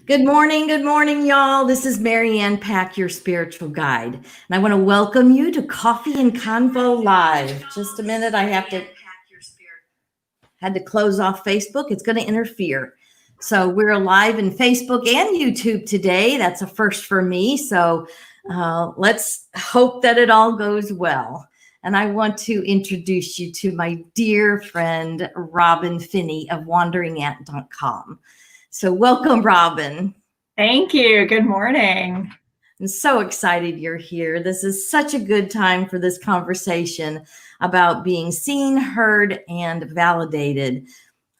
Good morning, y'all. This is Marianne Pack, your spiritual guide. And I want to welcome you to Coffee and Convo Live. Just a minute, I had to close off Facebook. It's going to interfere. So we're live in Facebook and YouTube today. That's a first for me. So let's hope that it all goes well. And I want to introduce you to my dear friend, Robin Finney of wanderingant.com. So welcome, Robin. Thank you. Good morning. I'm so excited you're here. This is such a good time for this conversation about being seen, heard, and validated.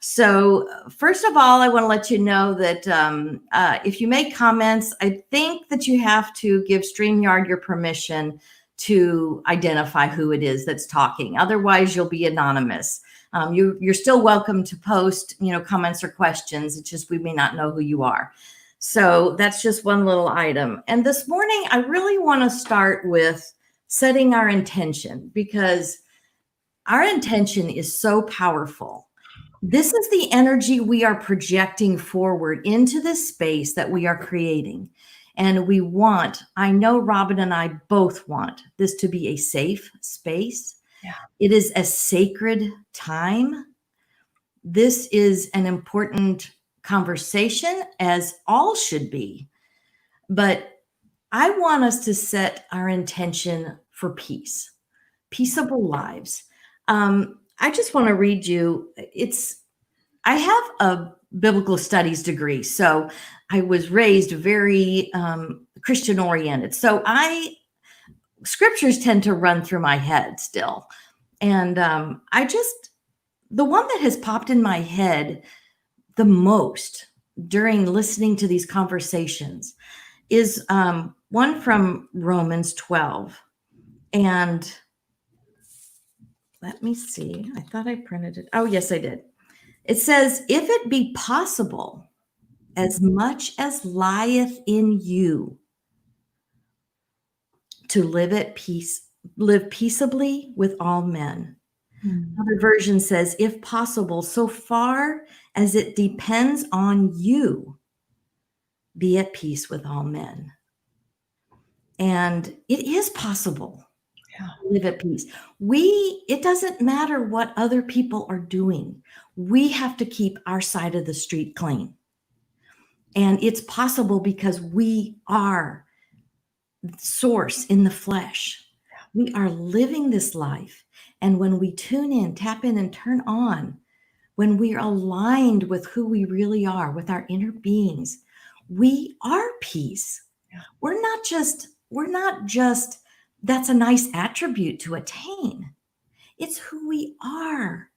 So first of all, I want to let you know that if you make comments, I think that you have to give StreamYard your permission to identify who it is that's talking. Otherwise, you'll be anonymous. You're still welcome to post, comments or questions. It's just we may not know who you are. So that's just one little item. And this morning, I really want to start with setting our intention, because our intention is so powerful. This is the energy we are projecting forward into this space that we are creating. And I know Robin and I both want this to be a safe space. Yeah. It is a sacred time. This is an important conversation, as all should be. But I want us to set our intention for peace, peaceable lives. I just want to read you. I have a biblical studies degree, so I was raised very Christian oriented. So scriptures tend to run through my head still. And the one that has popped in my head the most during listening to these conversations is one from Romans 12. And let me see. I thought I printed it. Oh, yes, I did. It says, if it be possible, as much as lieth in you, to live peaceably with all men. Another version says, if possible, so far as it depends on you, be at peace with all men. And it is possible to live at peace. It doesn't matter what other people are doing. We have to keep our side of the street clean. And it's possible because we are source in the flesh. We are living this life. And when we tune in, tap in, and turn on, when we are aligned with who we really are, with our inner beings, we are peace. Yeah. We're not just, that's a nice attribute to attain. It's who we are.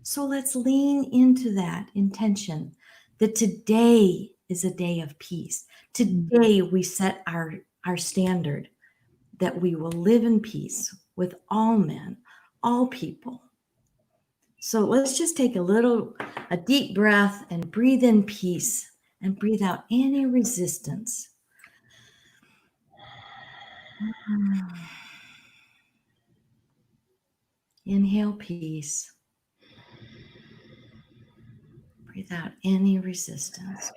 So let's lean into that intention that today is a day of peace. Today we set our standard that we will live in peace with all men, all people. So let's just take a deep breath and breathe in peace and breathe out any resistance. Inhale peace. Breathe out any resistance.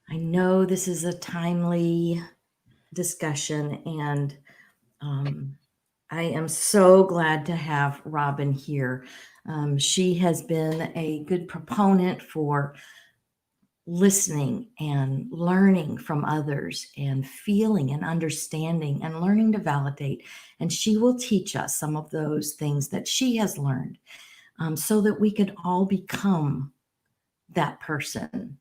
I know this is a timely discussion, and I am so glad to have Robin here. She has been a good proponent for listening and learning from others and feeling and understanding and learning to validate. And she will teach us some of those things that she has learned so that we could all become that person.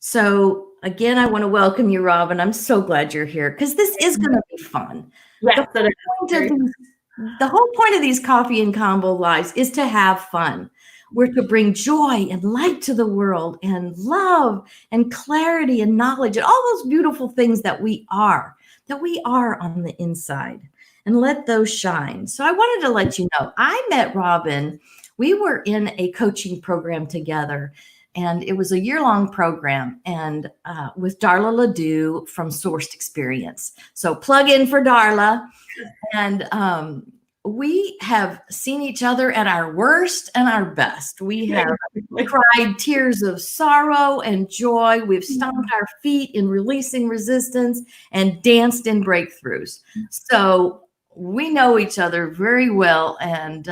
So again, I want to welcome you, Robin. I'm so glad you're here because this is going to be fun. Yes, The whole point of these Coffee and Convo lives is to have fun. We're to bring joy and light to the world and love and clarity and knowledge and all those beautiful things that we are on the inside, and let those shine. So I wanted to let you know, I met Robin. We were in a coaching program together And it was a year-long program, and with Darla Ledoux from Sourced Experience. So plug in for Darla. And we have seen each other at our worst and our best. We have cried tears of sorrow and joy. We've stomped our feet in releasing resistance and danced in breakthroughs. So we know each other very well. And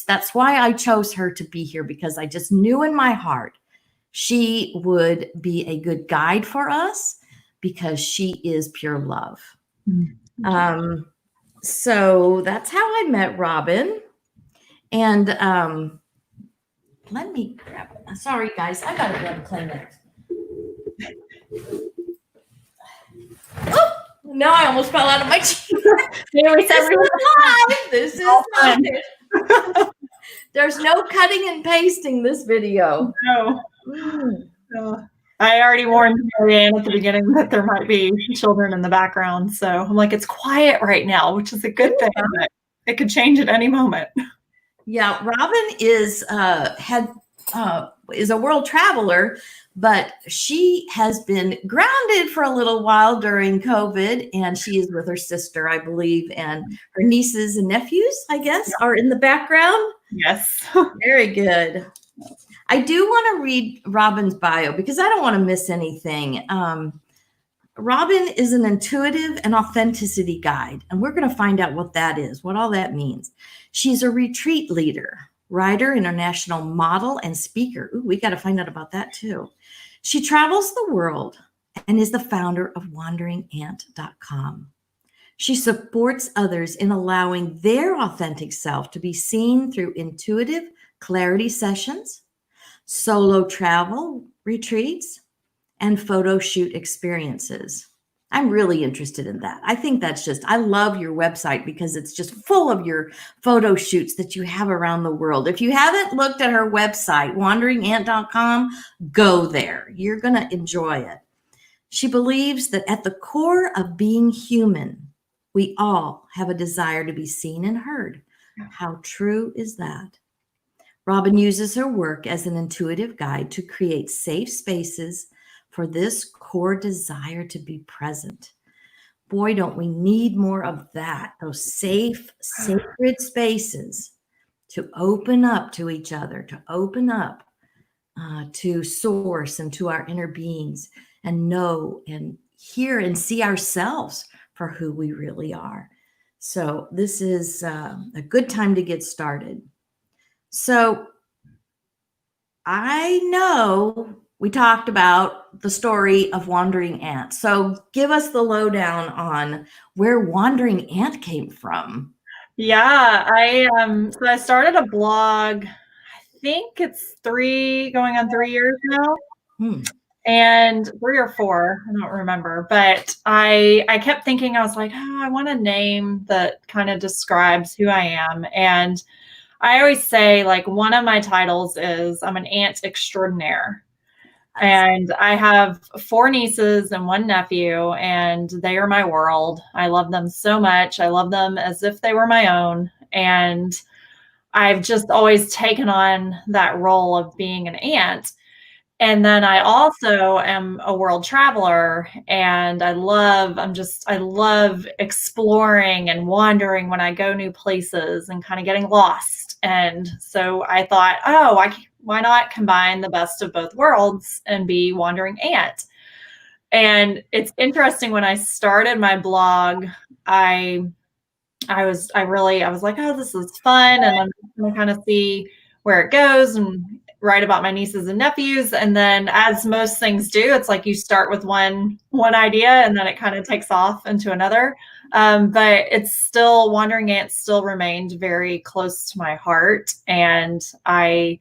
that's why I chose her to be here, because I just knew in my heart she would be a good guide for us, because she is pure love. So that's how I met Robin. And let me grab it. Sorry, guys. I got to grab a Kleenex. Oh, no, I almost fell out of my chair. This is live. There's no cutting and pasting this video. No. I already warned Marianne at the beginning that there might be children in the background. So I'm like, it's quiet right now, which is a good thing. It could change at any moment. Yeah, Robin is a world traveler, but she has been grounded for a little while during COVID, and she is with her sister, I believe, and her nieces and nephews, I guess, are in the background. Yes. Very good. I do want to read Robin's bio because I don't want to miss anything. Robin is an intuitive and authenticity guide, and we're going to find out what that is, what all that means. She's a retreat leader, writer, international model, and speaker. Ooh, we got to find out about that too. She travels the world and is the founder of wanderingant.com. She supports others in allowing their authentic self to be seen through intuitive clarity sessions, solo travel retreats, and photo shoot experiences. I'm really interested in that. I think I love your website because it's just full of your photo shoots that you have around the world. If you haven't looked at her website, wanderingant.com, go there. You're going to enjoy it. She believes that at the core of being human, we all have a desire to be seen and heard. How true is that? Robin uses her work as an intuitive guide to create safe spaces for this core desire to be present. Boy, don't we need more of that, those safe, sacred spaces to open up to each other, to open up to source and to our inner beings, and know and hear and see ourselves for who we really are. So this is a good time to get started. So I know we talked about the story of Wandering Ant. So give us the lowdown on where Wandering Ant came from. Yeah, so I started a blog. I think it's going on 3 years now. And 3 or 4, I don't remember. But I kept thinking, I was like, I want a name that kind of describes who I am. And I always say, like, one of my titles is I'm an ant extraordinaire. And I have 4 nieces and 1 nephew, and they are my world. I love them so much. I love them as if they were my own. And I've just always taken on that role of being an ant. And then I also am a world traveler, and I love exploring and wandering when I go new places and kind of getting lost. And so I thought, why not combine the best of both worlds and be Wandering Ant? And it's interesting, when I started my blog, I was like, this is fun. And I'm going to kind of see where it goes and write about my nieces and nephews. And then, as most things do, it's like you start with one idea and then it kind of takes off into another. But it's still, Wandering Ant still remained very close to my heart. And I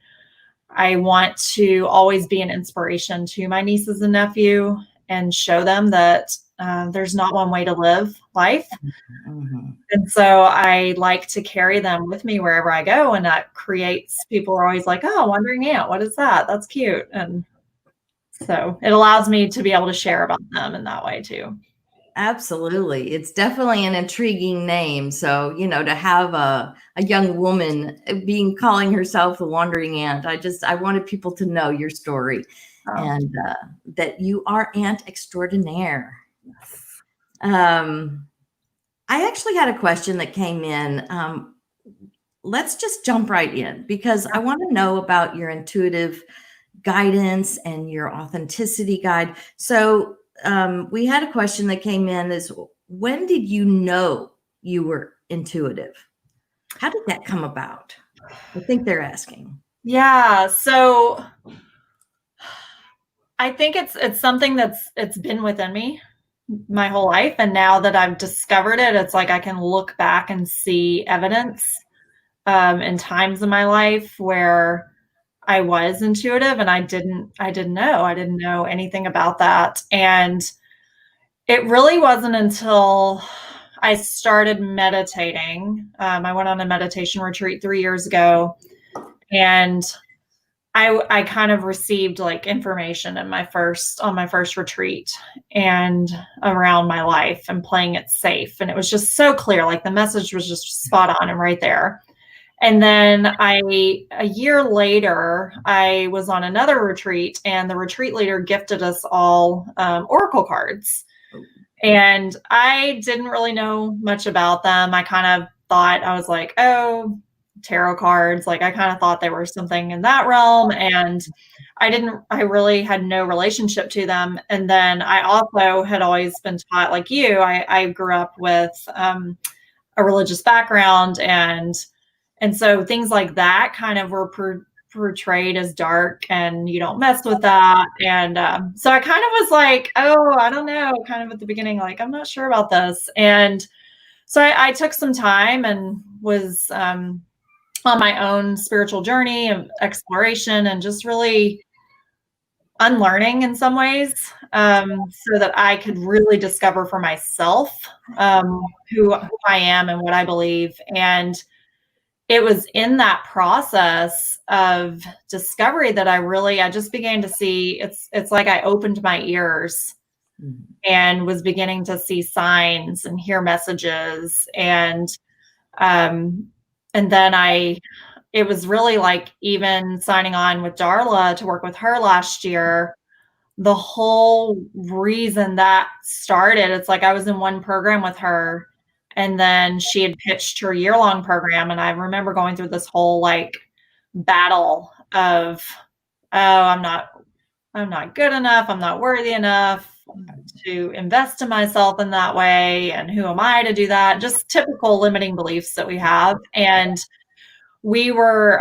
want to always be an inspiration to my nieces and nephew and show them that there's not one way to live life. Mm-hmm. And so I like to carry them with me wherever I go. And that creates, people are always like, Wandering Ant, what is that? That's cute. And so it allows me to be able to share about them in that way too. Absolutely. It's definitely an intriguing name. So, to have a young woman calling herself the Wandering Ant, I wanted people to know your story Oh, and that you are Ant extraordinaire. yes. I actually had a question that came in. Let's just jump right in because I want to know about your intuitive guidance and your authenticity guide. So we had a question that came in is, when did you know you were intuitive? How did that come about? I think they're asking. Yeah. So I think it's something it's been within me my whole life. And now that I've discovered it, it's like I can look back and see evidence in times in my life where I was intuitive and I didn't know anything about that. And it really wasn't until I started meditating. I went on a meditation retreat 3 years ago, and I kind of received like information on my first retreat and around my life and playing it safe. And it was just so clear, like the message was just spot on and right there. And then a year later, I was on another retreat, and the retreat leader gifted us all oracle cards. And I didn't really know much about them. I kind of thought, I was like, oh, tarot cards. Like I kind of thought they were something in that realm. And I really had no relationship to them. And then I also had always been taught, like you, I grew up with a religious background, and so things like that kind of were portrayed as dark, and you don't mess with that. And so I kind of was like, oh, I don't know, kind of at the beginning, like, I'm not sure about this. And so I took some time and was on my own spiritual journey of exploration and just really unlearning in some ways, so that I could really discover for myself who I am and what I believe. And it was in that process of discovery that I just began to see, it's like I opened my ears and was beginning to see signs and hear messages. And then it was really like, even signing on with Darla to work with her last year, the whole reason that started, it's like I was in one program with her, and then she had pitched her year-long program. And I remember going through this whole like battle of, oh, I'm not good enough. I'm not worthy enough to invest in myself in that way. And who am I to do that? Just typical limiting beliefs that we have. And we were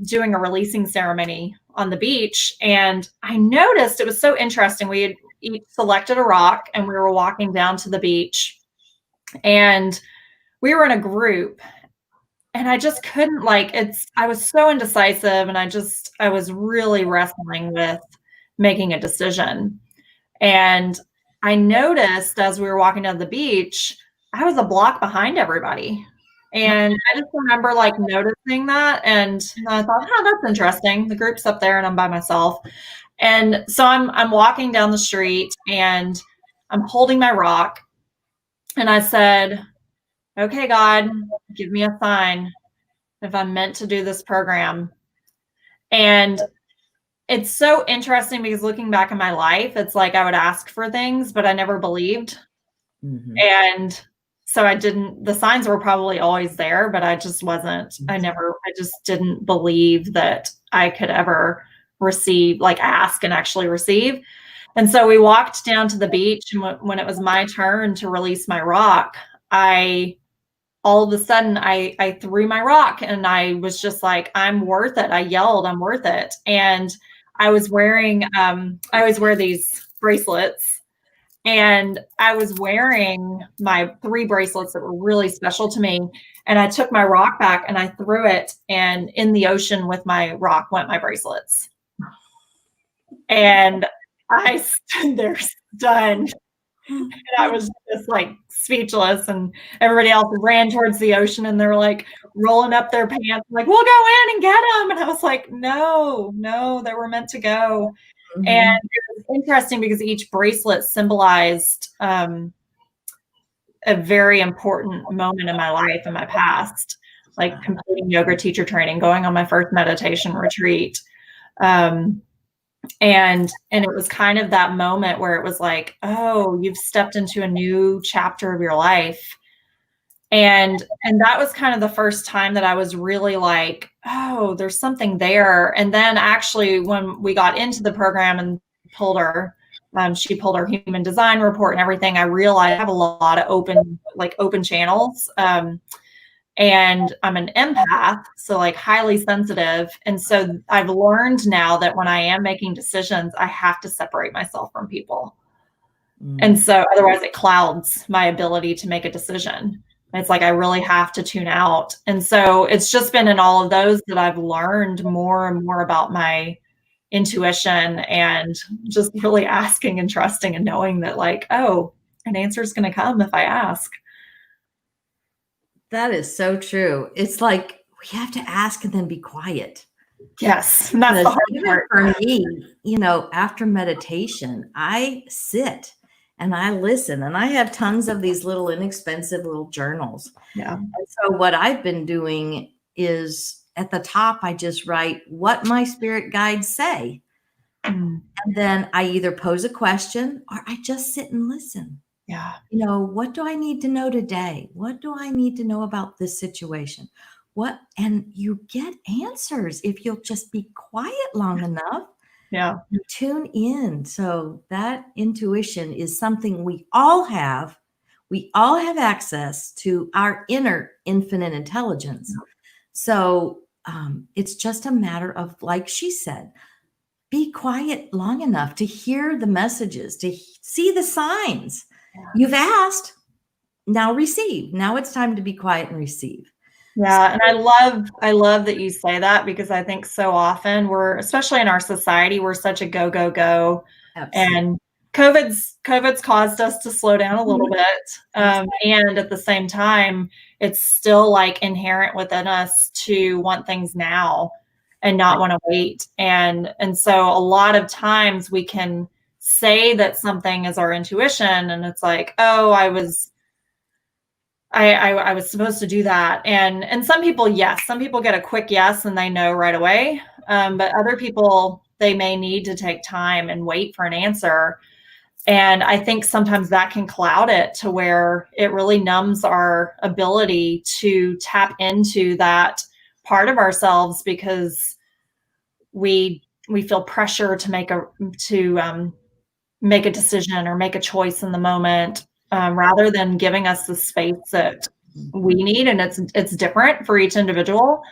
doing a releasing ceremony on the beach, and I noticed it was so interesting. We had each selected a rock, and we were walking down to the beach, and we were in a group, and I just couldn't, like, I was so indecisive, and I was really wrestling with making a decision. And I noticed as we were walking down the beach, I was a block behind everybody. And I just remember like noticing that. And I thought, oh, that's interesting. The group's up there and I'm by myself. And so I'm walking down the street, and I'm holding my rock. And I said, okay, God, give me a sign if I'm meant to do this program. And it's so interesting because looking back in my life, it's like I would ask for things, but I never believed. Mm-hmm. And so the signs were probably always there, but I just I just didn't believe that I could ever receive, like ask and actually receive. And so we walked down to the beach, and when it was my turn to release my rock, all of a sudden I threw my rock, and I was just like, I'm worth it. I yelled, I'm worth it. And I was wearing, I always wear these bracelets, and I was wearing my 3 bracelets that were really special to me. And I took my rock back and I threw it, and in the ocean with my rock went my bracelets. And I stood there stunned. And I was just like speechless, and everybody else ran towards the ocean, and they're like rolling up their pants, like, we'll go in and get them. And I was like, no, they were meant to go. Mm-hmm. And it was interesting because each bracelet symbolized a very important moment in my life, in my past, like completing yoga teacher training, going on my first meditation retreat. And it was kind of that moment where it was like, oh, you've stepped into a new chapter of your life. And that was kind of the first time that I was really like, oh, there's something there. And then actually when we got into the program and she pulled her human design report and everything, I realized I have a lot of open channels. And I'm an empath, so like highly sensitive. And so I've learned now that when I am making decisions, I have to separate myself from people. And so otherwise it clouds my ability to make a decision. It's like I really have to tune out. And so it's just been in all of those that I've learned more and more about my intuition, and just really asking and trusting and knowing that like, oh, an answer is going to come if I ask. That is so true. It's like we have to ask and then be quiet. Yes. And that's the hard part. For me, after meditation, I sit and I listen, and I have tons of these little inexpensive little journals. Yeah. And so what I've been doing is at the top, I just write what my spirit guides say. And then I either pose a question or I just sit and listen. Yeah. What do I need to know today? What do I need to know about this situation? And you get answers if you'll just be quiet long enough. Yeah. And tune in. So that intuition is something we all have. We all have access to our inner infinite intelligence. So it's just a matter of, like she said, be quiet long enough to hear the messages, to see the signs. Yeah. You've asked, now receive. Now it's time to be quiet and receive. Yeah. And I love that you say that, because I think so often especially in our society, we're such a go, go, go. Absolutely. And COVID's caused us to slow down a little bit. And at the same time, it's still like inherent within us to want things now and not want to wait. And so a lot of times we can say that something is our intuition, and it's like, oh, I was supposed to do that. And some people, yes, some people get a quick yes and they know right away. But other people, they may need to take time and wait for an answer. And I think sometimes that can cloud it to where it really numbs our ability to tap into that part of ourselves, because we feel pressure to make a decision or make a choice in the moment, rather than giving us the space that we need. And it's different for each individual.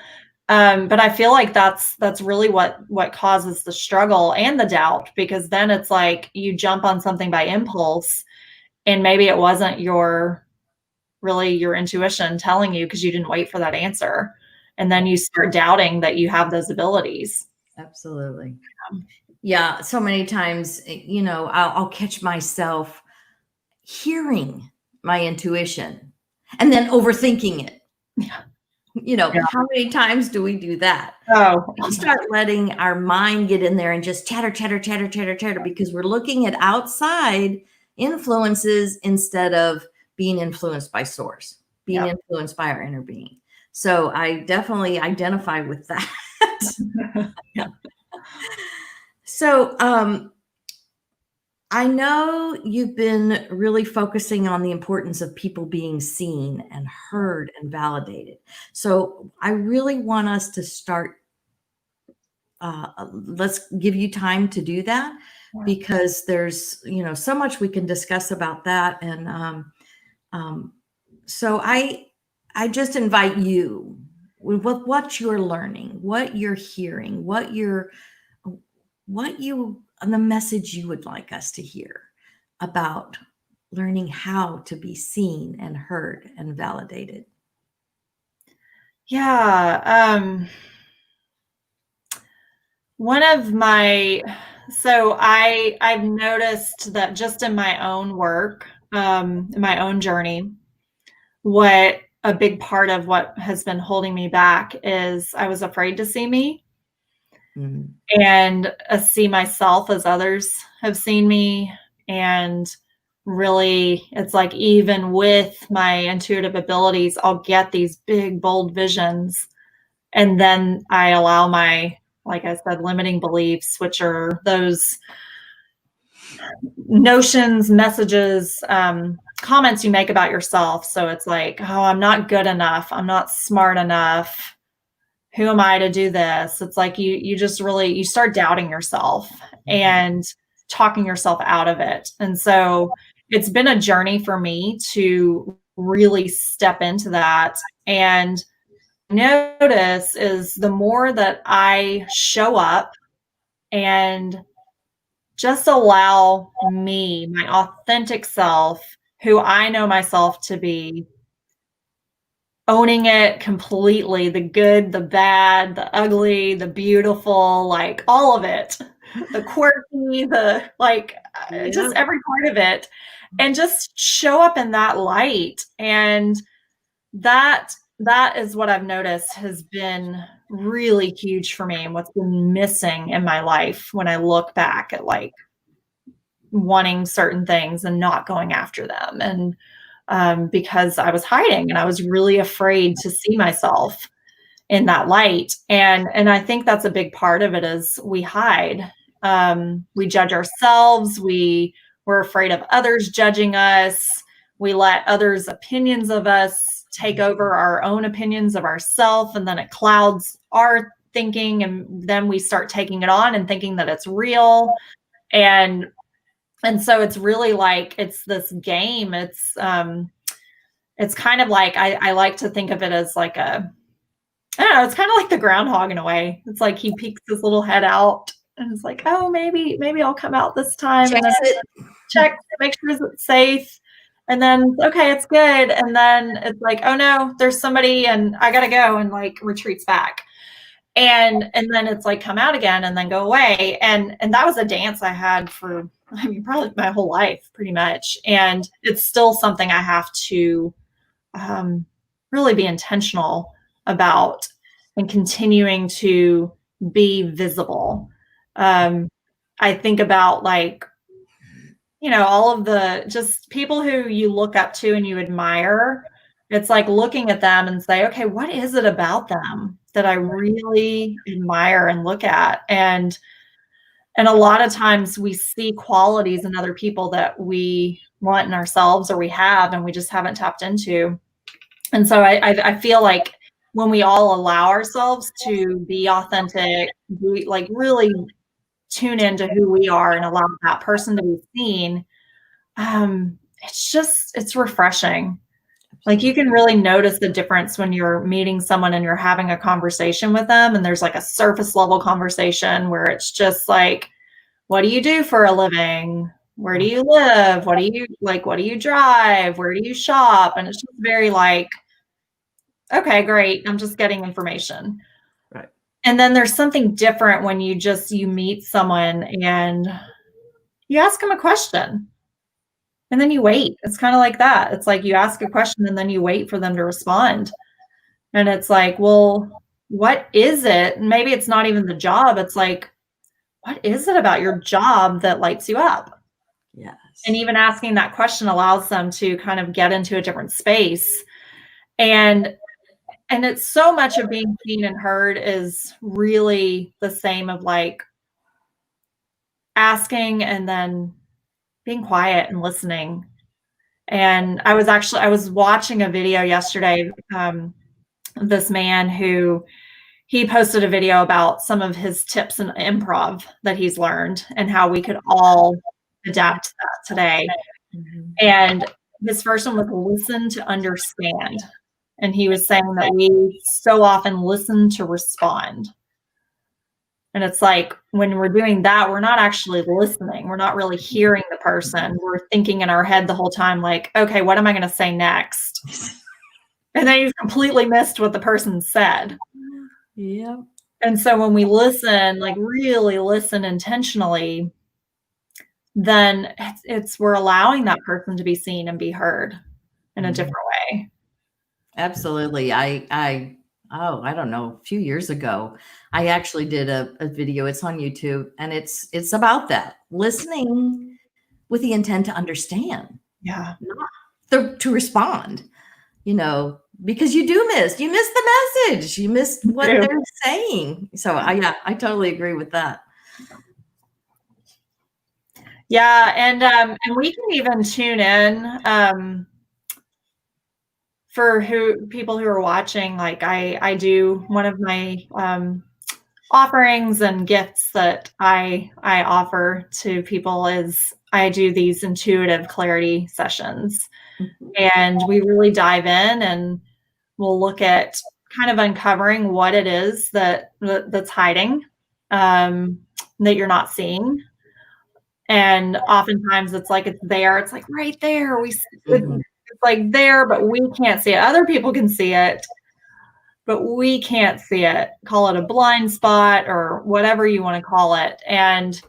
But I feel like that's really what causes the struggle and the doubt, because then it's like you jump on something by impulse, and maybe it wasn't your intuition telling you, because you didn't wait for that answer. And then you start doubting that you have those abilities. Absolutely. Yeah. So many times, I'll catch myself hearing my intuition and then overthinking it. Yeah. How many times do we do that? Oh, we start letting our mind get in there and just chatter, because we're looking at outside influences instead of being influenced by source, being influenced by our inner being. So I definitely identify with that. Yeah. So I know you've been really focusing on the importance of people being seen and heard and validated. So I really want us to start. Let's give you time to do that, because there's, so much we can discuss about that. And so I just invite you with what you're learning, what you're hearing, and the message you would like us to hear about learning how to be seen and heard and validated. Yeah. I've noticed that just in my own work, in my own journey, what a big part of what has been holding me back is I was afraid to see me. And see myself as others have seen me, and really, it's like even with my intuitive abilities, I'll get these big, bold visions. And then I allow my, like I said, limiting beliefs, which are those notions, messages, comments you make about yourself. So it's like, oh, I'm not good enough. I'm not smart enough. Who am I to do this? It's like you just really, you start doubting yourself and talking yourself out of it. And so it's been a journey for me to really step into that. And notice is the more that I show up and just allow me, my authentic self, who I know myself to be, owning it completely, the good, the bad, the ugly, the beautiful, like all of it, the quirky, the like, just every part of it, and just show up in that light. And that is what I've noticed has been really huge for me, and what's been missing in my life when I look back at like wanting certain things and not going after them. And because I was hiding and I was really afraid to see myself in that light. And I think that's a big part of it is we hide. We judge ourselves. We're afraid of others judging us. We let others' opinions of us take over our own opinions of ourselves, and then it clouds our thinking, and then we start taking it on and thinking that it's real. And so it's really like, it's this game. It's kind of like, I like to think of it as like I don't know, it's kind of like the groundhog in a way. It's like he peeks his little head out and it's like, oh, maybe I'll come out this time. And then check, make sure it's safe. And then, okay, it's good. And then it's like, oh no, there's somebody and I gotta go, and like retreats back. And then it's like come out again and then go away. And that was a dance I had for, I mean, probably my whole life pretty much. And it's still something I have to really be intentional about, and continuing to be visible. I think about like, all of the just people who you look up to and you admire. It's like looking at them and say, okay, what is it about them that I really admire and look at? And a lot of times we see qualities in other people that we want in ourselves or we have, and we just haven't tapped into. And so I feel like when we all allow ourselves to be authentic, we like really tune into who we are and allow that person to be seen, it's refreshing. Like you can really notice the difference when you're meeting someone and you're having a conversation with them, and there's like a surface level conversation where it's just like, what do you do for a living? Where do you live? What do you drive? Where do you shop? And it's just very like, okay, great. I'm just getting information. Right. And then there's something different when you meet someone and you ask them a question and then you wait. It's kind of like that. It's like you ask a question and then you wait for them to respond. And it's like, well, what is it? Maybe it's not even the job. It's like, what is it about your job that lights you up? Yes. And even asking that question allows them to kind of get into a different space. And it's so much of being seen and heard is really the same of like asking and then being quiet and listening. And I was watching a video yesterday. This man who he posted a video about some of his tips in improv that he's learned and how we could all adapt to that today. Mm-hmm. And his first one was listen to understand. And he was saying that we so often listen to respond. And it's like when we're doing that, we're not actually listening. We're not really hearing the person. We're thinking in our head the whole time, like, okay, what am I going to say next? And then you've completely missed what the person said. Yeah. And so when we listen, like really listen intentionally, then we're allowing that person to be seen and be heard in a different way. Absolutely. I don't know, a few years ago, I actually did a video. It's on YouTube, and it's about that listening with the intent to understand, Yeah. not to respond, because you miss the message. You missed what they're saying. So I totally agree with that. Yeah. And we can even tune in, for people who are watching. Like I do, one of my, offerings and gifts that I offer to people is I do these intuitive clarity sessions. And we really dive in and we'll look at kind of uncovering what it is that's hiding, that you're not seeing. And oftentimes it's like it's there. It's like right there. It's like there, but we can't see it. Other people can see it, but we can't see it. Call it a blind spot or whatever you want to call it. And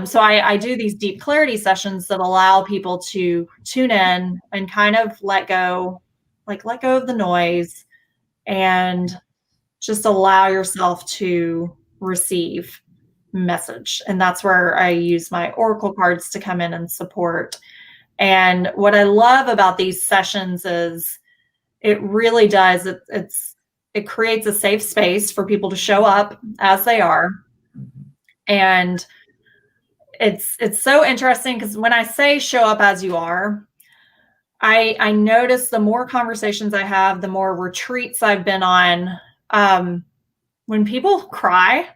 so I do these deep clarity sessions that allow people to tune in and kind of let go of the noise and just allow yourself to receive message. And that's where I use my oracle cards to come in and support. And what I love about these sessions is it really does. It creates a safe space for people to show up as they are. And it's so interesting because when I say show up as you are, I notice the more conversations I have, the more retreats I've been on. When people cry,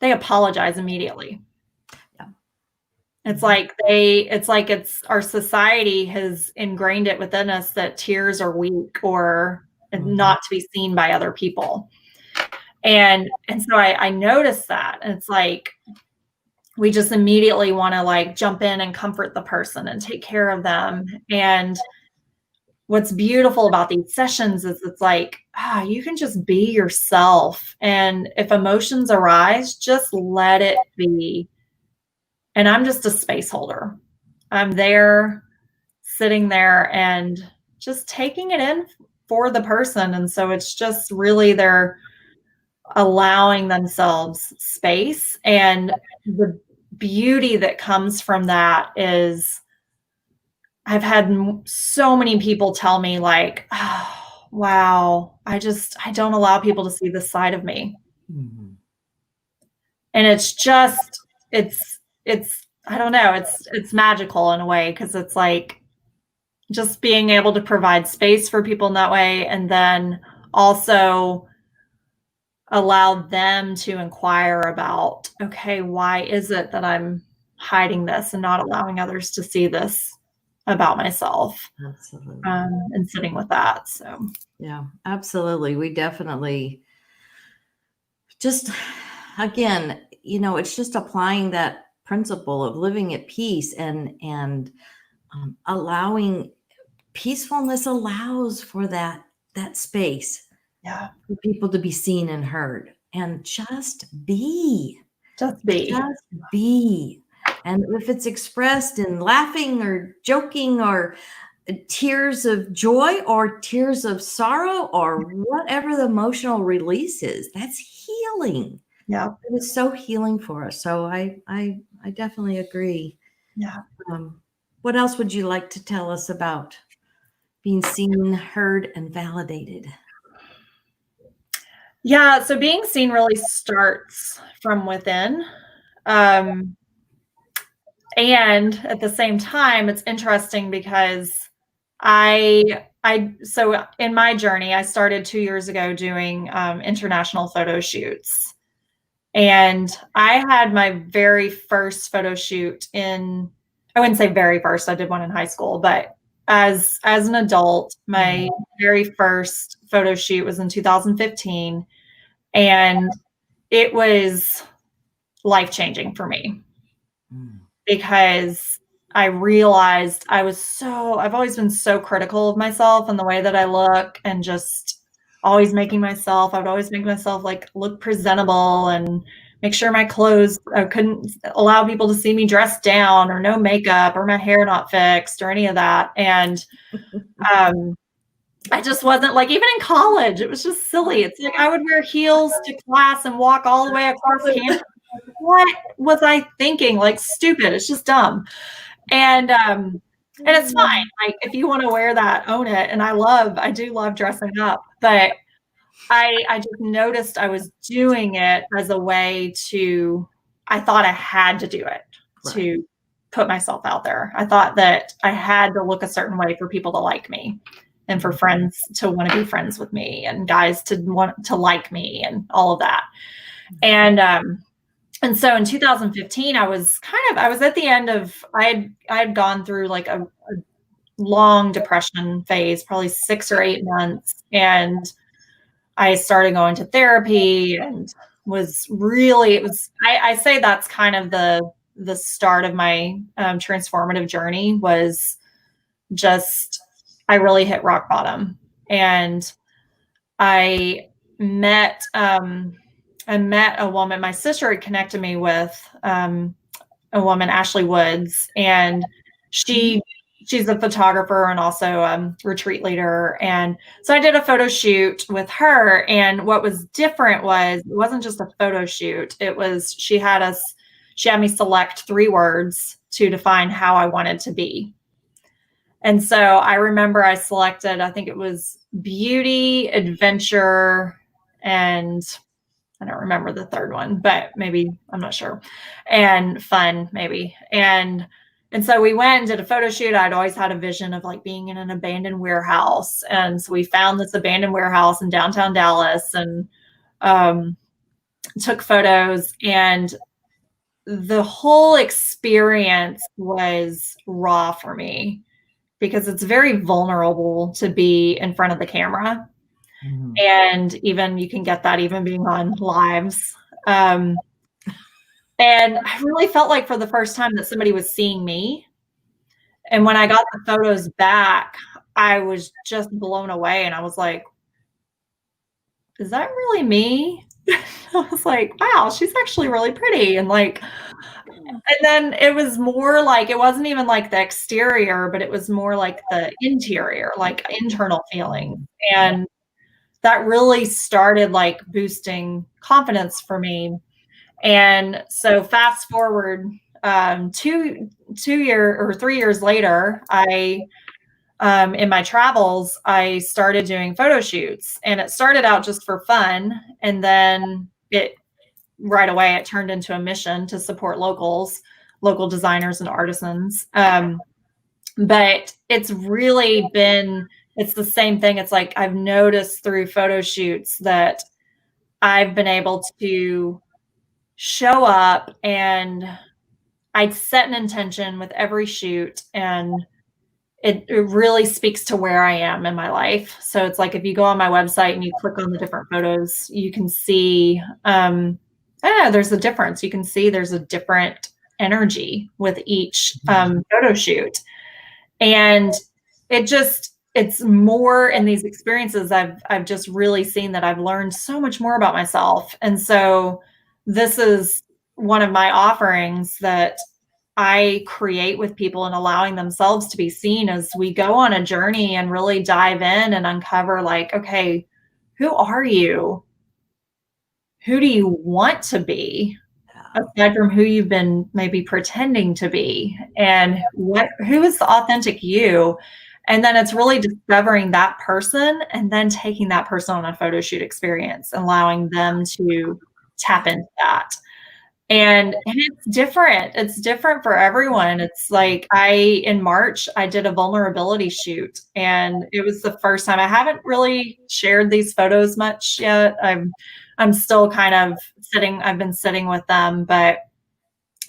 they apologize immediately. Yeah. It's like it's our society has ingrained it within us that tears are weak or not to be seen by other people. And so I noticed that. And it's like we just immediately want to like jump in and comfort the person and take care of them. And what's beautiful about these sessions is it's like, you can just be yourself. And if emotions arise, just let it be. And I'm just a space holder. I'm there, sitting there and just taking it in for the person. And so it's just really they're allowing themselves space. And the beauty that comes from that is I've had so many people tell me like, oh, wow, I don't allow people to see this side of me. Mm-hmm. And it's I don't know, it's magical in a way, because it's like just being able to provide space for people in that way, and then also allow them to inquire about, okay, why is it that I'm hiding this and not allowing others to see this about myself? Absolutely. And sitting with that. So yeah, absolutely. We definitely just, again, it's just applying that principle of living at peace and allowing peacefulness be for that space. Yeah. For people to be seen and heard and just be. And if it's expressed in laughing or joking or tears of joy or tears of sorrow or whatever the emotional release is, that's healing. Yeah. It is so healing for us. So I definitely agree. Yeah. What else would you like to tell us about being seen, heard, and validated? Yeah. So being seen really starts from within. And at the same time, it's interesting because so in my journey, I started 2 years ago doing international photo shoots. And I had my very first photo shoot I wouldn't say very first, I did one in high school, but as an adult, my very first photo shoot was in 2015. And it was life-changing for me because I realized I've always been so critical of myself and the way that I look, and just always I would always make myself like look presentable and make sure my clothes, I couldn't allow people to see me dressed down or no makeup or my hair not fixed or any of that. And I just wasn't like, even in college, it was just silly. It's like I would wear heels to class and walk all the way across campus. What was I thinking? Like, stupid. It's just dumb. And it's fine. Like, if you want to wear that, own it. And I do love dressing up, but I just noticed I was doing it as a way I thought I had to do it to put myself out there. I thought that I had to look a certain way for people to like me, and for friends to want to be friends with me, and guys to want to like me, and all of that. And so in 2015, I was at the end of, I had gone through like a long depression phase, probably 6 or 8 months. And I started going to therapy, and I say that's kind of the start of my transformative journey. Was just, I really hit rock bottom. And I met a woman. My sister had connected me with a woman, Ashley Woods, and she's a photographer and also a retreat leader. And so I did a photo shoot with her. And what was different was, it wasn't just a photo shoot. It was, she had me select 3 words to define how I wanted to be. And so I remember I selected, I think it was beauty, adventure, and I don't remember the third one, but maybe, I'm not sure, and fun, maybe. And so we went and did a photo shoot. I'd always had a vision of like being in an abandoned warehouse. And so we found this abandoned warehouse in downtown Dallas, and took photos. And the whole experience was raw for me, because it's very vulnerable to be in front of the camera. Mm-hmm. And even you can get that even being on lives. And I really felt like for the first time that somebody was seeing me. And when I got the photos back, I was just blown away. And I was like, is that really me? I was like, wow, she's actually really pretty. And like, and then it was more like, it wasn't even like the exterior, but it was more like the interior, like internal feeling. And that really started like boosting confidence for me. And so fast forward 3 years later, in my travels, I started doing photo shoots, and it started out just for fun. And then right away, it turned into a mission to support local designers and artisans. But it's really been, it's the same thing. It's like, I've noticed through photo shoots that I've been able to show up, and I'd set an intention with every shoot, and it really speaks to where I am in my life. So it's like, if you go on my website and you click on the different photos, you can see, there's a difference. You can see there's a different energy with each photo shoot. And it's more in these experiences. I've just really seen that I've learned so much more about myself. And so this is one of my offerings that I create with people, and allowing themselves to be seen as we go on a journey and really dive in and uncover, like, okay, who are you? Who do you want to be? Aside from who you've been maybe pretending to be, and who is the authentic you? And then it's really discovering that person, and then taking that person on a photo shoot experience, and allowing them to tap into that. And it's different. It's different for everyone. It's like, in March, I did a vulnerability shoot, and it was the first time. I haven't really shared these photos much yet. I'm still kind of I've been sitting with them, but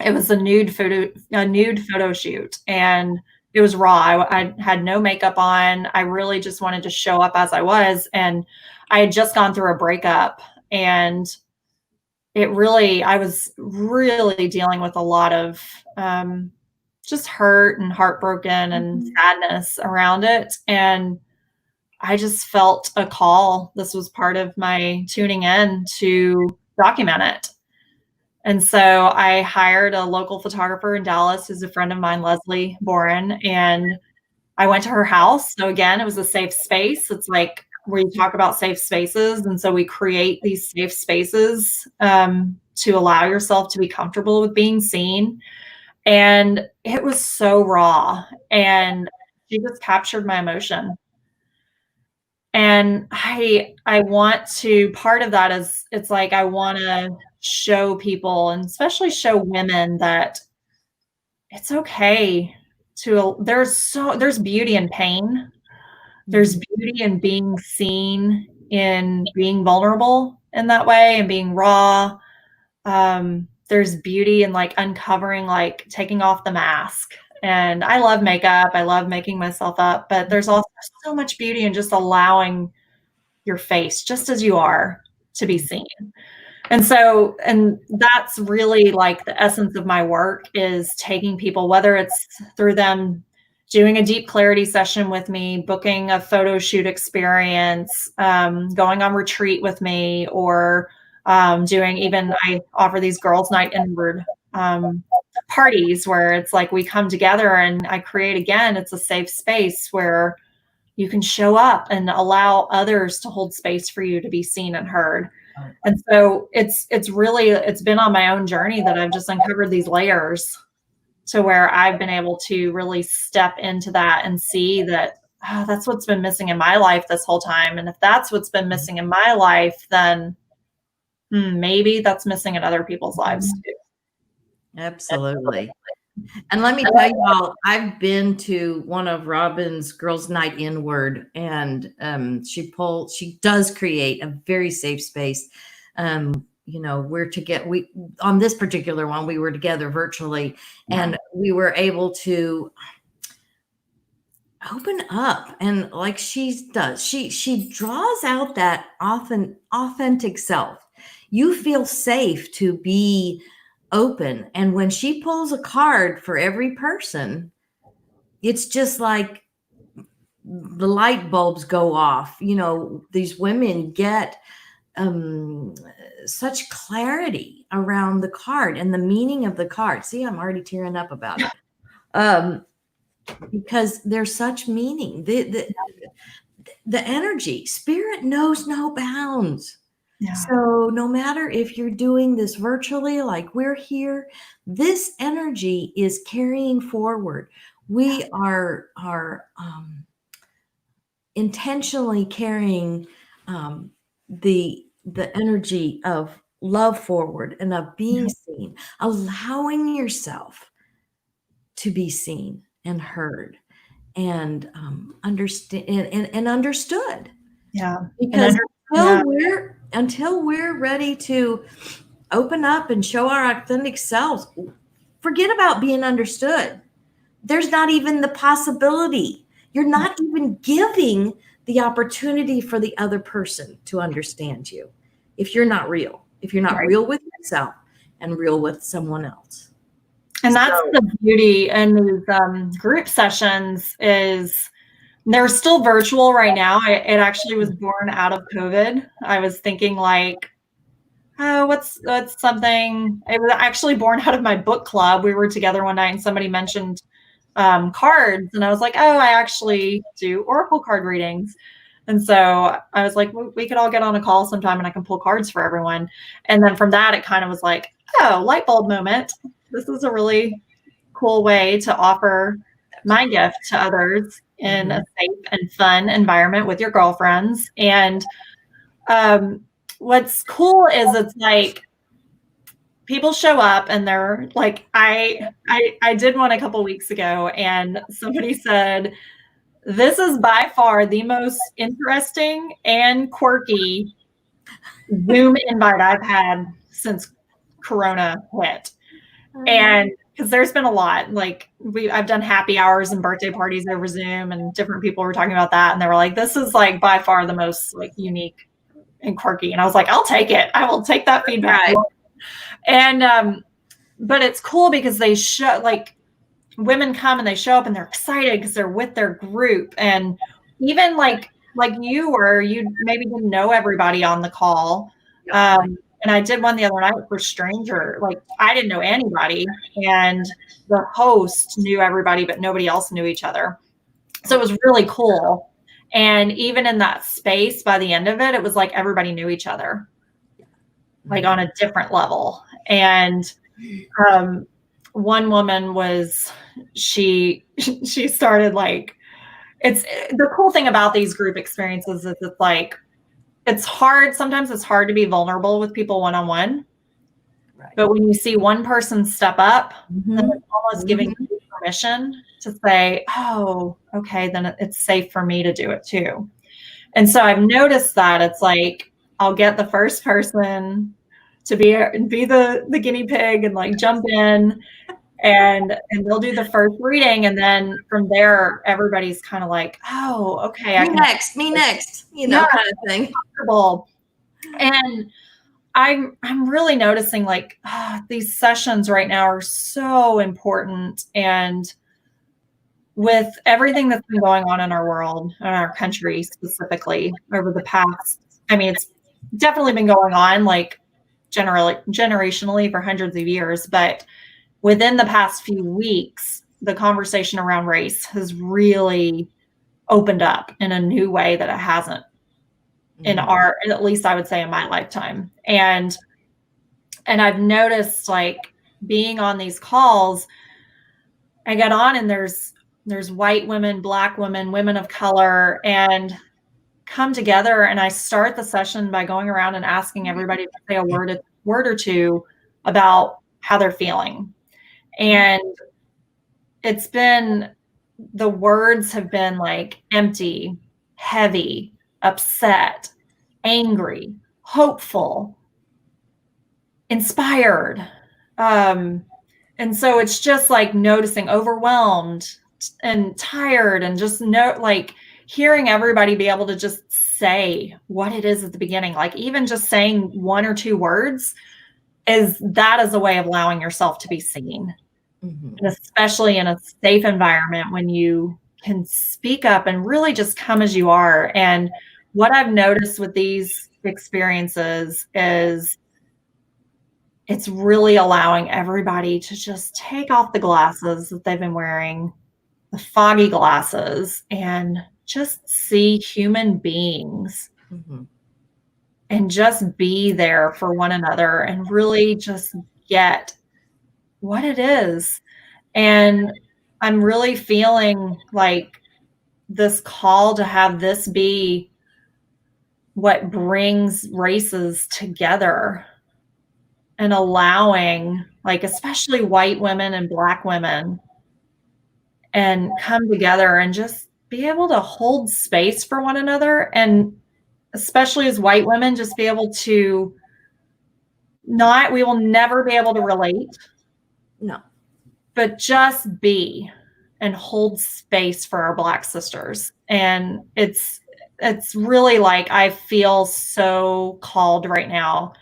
it was a nude photo shoot, and it was raw. I had no makeup on. I really just wanted to show up as I was. And I had just gone through a breakup, and I was really dealing with a lot of just hurt and heartbroken and sadness around it. And I just felt a call. This was part of my tuning in to document it. And so I hired a local photographer in Dallas, who's a friend of mine, Leslie Boren, and I went to her house. So again, it was a safe space. It's like, where you talk about safe spaces. And so we create these safe spaces to allow yourself to be comfortable with being seen. And it was so raw, and she just captured my emotion. And I want to part of that is it's like I wanna show people, and especially show women, that it's okay to there's beauty in pain. There's beauty in being seen, in being vulnerable in that way and being raw. There's beauty in like uncovering, like taking off the mask. And I love makeup. I love making myself up, but there's also so much beauty in just allowing your face just as you are to be seen. And that's really like the essence of my work, is taking people, whether it's through them doing a deep clarity session with me, booking a photo shoot experience, going on retreat with me, or I offer these girls' night inward parties where it's like we come together and I create, again, it's a safe space where you can show up and allow others to hold space for you to be seen and heard. And so it's been on my own journey that I've just uncovered these layers to where I've been able to really step into that and see that, oh, that's what's been missing in my life this whole time. And if that's what's been missing in my life, then maybe that's missing in other people's lives too. Absolutely. And let me tell you all, I've been to one of Robin's Girls' Night Inward, and she does create a very safe space. On this particular one, we were together virtually, and we were able to open up, and like she does, she draws out that authentic self. You feel safe to be open. And when she pulls a card for every person, it's just like the light bulbs go off. These women get such clarity around the card and the meaning of the card. See, I'm already tearing up about it. Because there's such meaning. The energy, spirit knows no bounds. Yeah. So no matter if you're doing this virtually, like we're here, this energy is carrying forward. We are intentionally carrying the energy of love forward and of being seen, allowing yourself to be seen and heard and understand and understood. Yeah. Because until we're ready to open up and show our authentic selves, forget about being understood. There's not even the possibility. You're not even giving the opportunity for the other person to understand you if you're not real, if you're not real with yourself and real with someone else. And that's the beauty in these group sessions is they're still virtual right now. It actually was born out of COVID. I was thinking like, oh, what's something? It was actually born out of my book club. We were together one night and somebody mentioned cards. And I was like, oh, I actually do oracle card readings. And so I was like, we could all get on a call sometime and I can pull cards for everyone. And then from that, it kind of was like, oh, light bulb moment. This is a really cool way to offer my gift to others in a safe and fun environment with your girlfriends. And what's cool is it's like people show up and they're like, I did one a couple weeks ago and somebody said, this is by far the most interesting and quirky Zoom invite I've had since Corona hit. And because there's been a lot, like I've done happy hours and birthday parties over Zoom, and different people were talking about that. And they were like, this is like by far the most like unique and quirky. And I was like, I'll take it. I will take that feedback. Right. And, but it's cool because they show like women come and they show up and they're excited because they're with their group. And even like you maybe didn't know everybody on the call. And I did one the other night for stranger. Like I didn't know anybody and the host knew everybody, but nobody else knew each other. So it was really cool. And even in that space, by the end of it, it was like everybody knew each other, like on a different level. And one woman she started like, it's the cool thing about these group experiences is it's like, it's hard. Sometimes it's hard to be vulnerable with people one-on-one. Right. But when you see one person step up, then it's almost giving you permission to say, oh, okay, then it's safe for me to do it too. And so I've noticed that it's like, I'll get the first person to be the guinea pig and like jump in, and they'll do the first reading. And then from there, everybody's kind of like, oh, okay. Me next, you know, kind of thing. And I'm really noticing like these sessions right now are so important. And with everything that's been going on in our world, in our country specifically over the past, I mean, it's definitely been going on like generationally for hundreds of years, but within the past few weeks, the conversation around race has really opened up in a new way that it hasn't in at least I would say in my lifetime. And I've noticed like being on these calls, I get on and there's white women, Black women, women of color, and come together. And I start the session by going around and asking everybody to say a word or two about how they're feeling. And it's been, the words have been like empty, heavy, upset, angry, hopeful, inspired. And so it's just like noticing overwhelmed and tired, and just like hearing everybody be able to just say what it is at the beginning. Like even just saying one or two words is a way of allowing yourself to be seen. And especially in a safe environment when you can speak up and really just come as you are. And what I've noticed with these experiences is it's really allowing everybody to just take off the glasses that they've been wearing, the foggy glasses, and just see human beings and just be there for one another and really just get what it is. And I'm really feeling like this call to have this be what brings races together, and allowing like especially white women and Black women and come together and just be able to hold space for one another. And especially as white women, just be able to we will never be able to relate. No. But just be and hold space for our Black sisters. And it's really like, I feel so called right now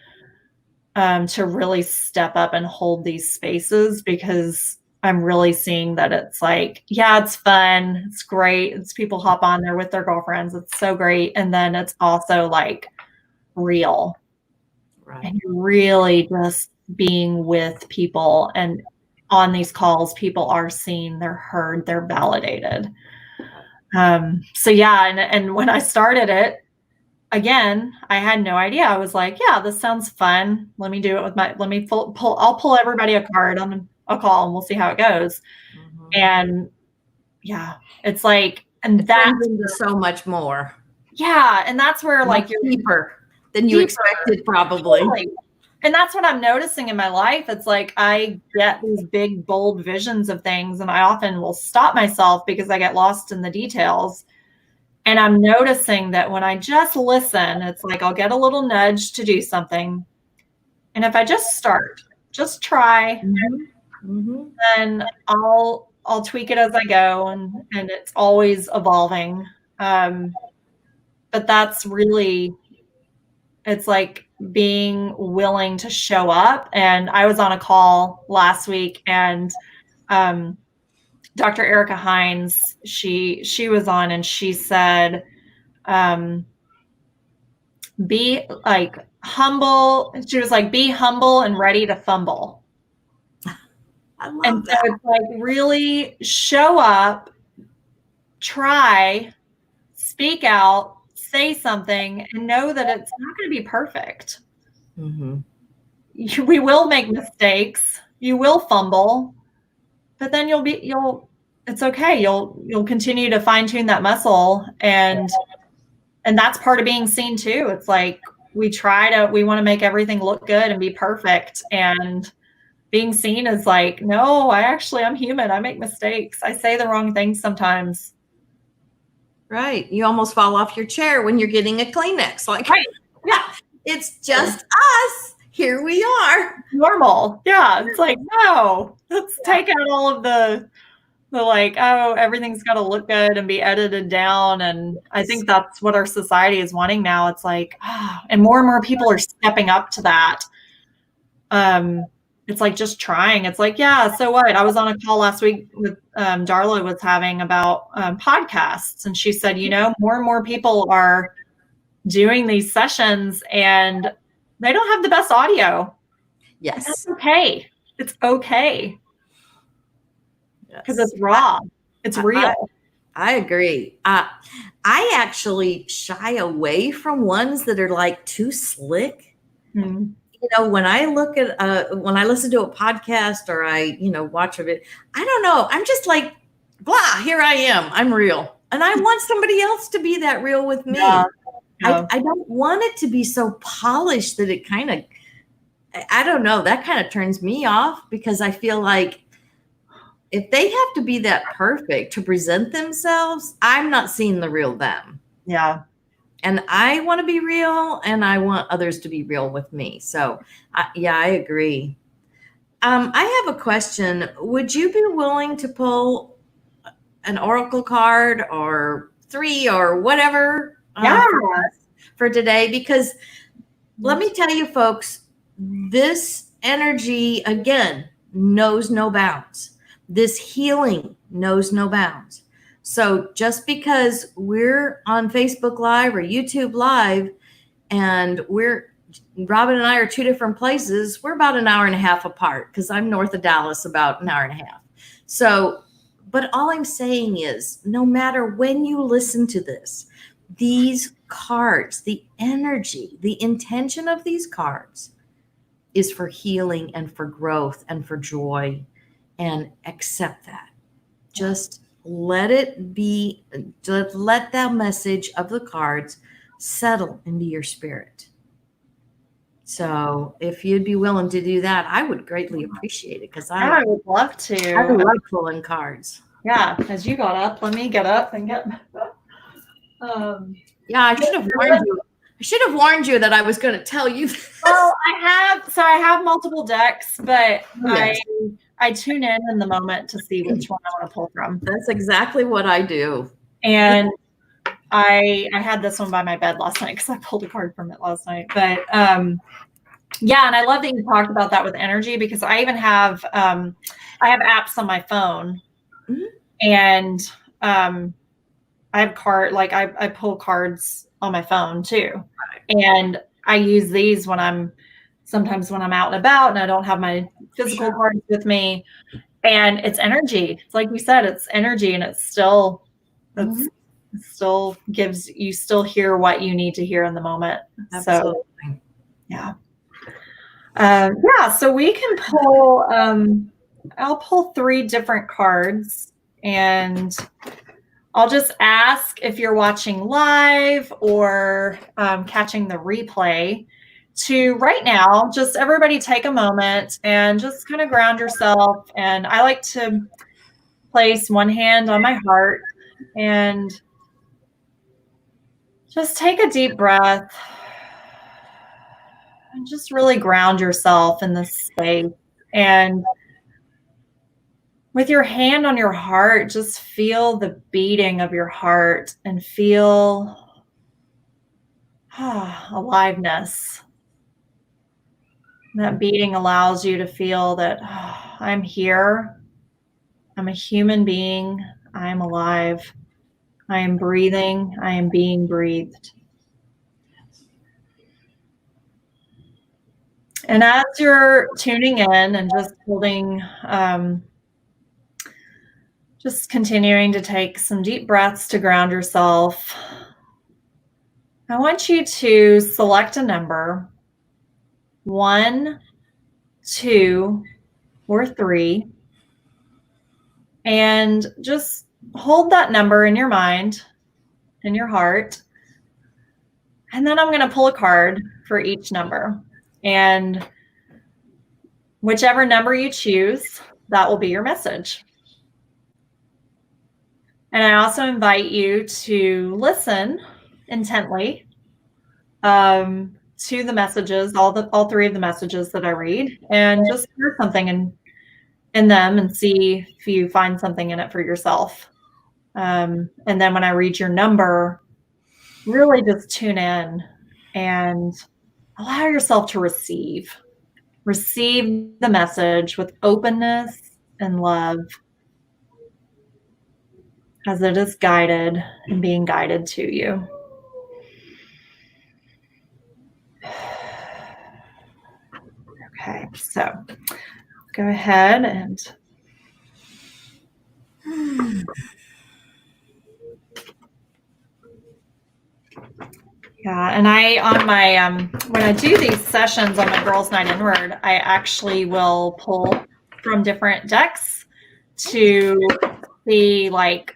to really step up and hold these spaces, because I'm really seeing that it's like, yeah, it's fun. It's great. It's people hop on there with their girlfriends. It's so great. And then it's also like real. Right. And you're really just being with people, and on these calls, people are seen, they're heard, they're validated. So yeah, and when I started it, again, I had no idea. I was like, yeah, this sounds fun. Let me do it with I'll pull everybody a card on a call and we'll see how it goes. And yeah, it's like, and that's so much more. Yeah. And that's where like you're deeper than you expected, probably. Totally. And that's what I'm noticing in my life. It's like I get these big, bold visions of things, and I often will stop myself because I get lost in the details. And I'm noticing that when I just listen, it's like I'll get a little nudge to do something. And if I just start, just try, then I'll tweak it as I go, and it's always evolving. But that's really, it's like being willing to show up. And I was on a call last week, and Dr. Erica Hines, she was on, and she said, be like humble. She was like, be humble and ready to fumble. I love that. So it's like really show up, try, speak out, say something, and know that it's not going to be perfect. We will make mistakes. You will fumble. but then it's okay. You'll continue to fine tune that muscle, and that's part of being seen too. It's like we want to make everything look good and be perfect, and being seen is like, no, I'm human. I make mistakes. I say the wrong things sometimes. Right. You almost fall off your chair when you're getting a Kleenex. Like, right. Yeah. It's just us. Here we are. Normal. Yeah. It's like, no, let's take out all of the like, oh, everything's got to look good and be edited down. And I think that's what our society is wanting now. It's like, and more people are stepping up to that. It's like just trying. It's like, yeah, so what? I was on a call last week with Darla was having about podcasts. And she said, more and more people are doing these sessions and they don't have the best audio. Yes. That's okay. It's okay. Because it's raw. It's real. I agree. I actually shy away from ones that are like too slick. Mm-hmm. When I when I listen to a podcast or I, watch a bit, I don't know. I'm just like, blah, here I am. I'm real. And I want somebody else to be that real with me. Yeah. I don't want it to be so polished that it kind of, I don't know, that kind of turns me off, because I feel like if they have to be that perfect to present themselves, I'm not seeing the real them. Yeah. And I want to be real, and I want others to be real with me. So, I agree. I have a question. Would you be willing to pull an oracle card or 3 or whatever for today? Because let me tell you, folks, this energy, again, knows no bounds. This healing knows no bounds. So just because we're on Facebook Live or YouTube Live and Robin and I are 2 different places, we're about an hour and a half apart, because I'm north of Dallas about an hour and a half. So, but all I'm saying is, no matter when you listen to this, these cards, the energy, the intention of these cards is for healing and for growth and for joy, and accept that. Just let it be, let that message of the cards settle into your spirit. So if you'd be willing to do that, I would greatly appreciate it, because I would love to. I love pulling cards. Yeah, as you got up, let me get up and get. Yeah, I should have warned you. I should have warned you that I was going to tell you this. Well, I have multiple decks, but I tune in the moment to see which one I want to pull from. That's exactly what I do. And I had this one by my bed last night because I pulled a card from it last night. But yeah, and I love that you talked about that with energy, because I even have I have apps on my phone, and I have I pull cards on my phone too, and I use these sometimes when I'm out and about and I don't have my physical cards with me, and it's energy. It's like you said, it's energy, and it's still still gives you still hear what you need to hear in the moment. Absolutely. So yeah. So we can pull I'll pull 3 different cards, and I'll just ask if you're watching live or catching the replay to right now, just everybody take a moment and just kind of ground yourself. And I like to place one hand on my heart and just take a deep breath and just really ground yourself in this space. And with your hand on your heart, just feel the beating of your heart and feel aliveness. That beating allows you to feel that I'm here. I'm a human being. I am alive. I am breathing. I am being breathed. And as you're tuning in and just holding, just continuing to take some deep breaths to ground yourself, I want you to select a number, 1, 2, or 3, And just hold that number in your mind, in your heart. And then I'm going to pull a card for each number. And whichever number you choose, that will be your message. And I also invite you to listen intently to the messages, all three of the messages that I read, and just hear something in them and see if you find something in it for yourself. And then when I read your number, really just tune in and allow yourself to receive the message with openness and love, as it is guided and being guided to you. Okay, so go ahead and yeah, and I on my when I do these sessions on my Girls Night Inward, I actually will pull from different decks to see, like,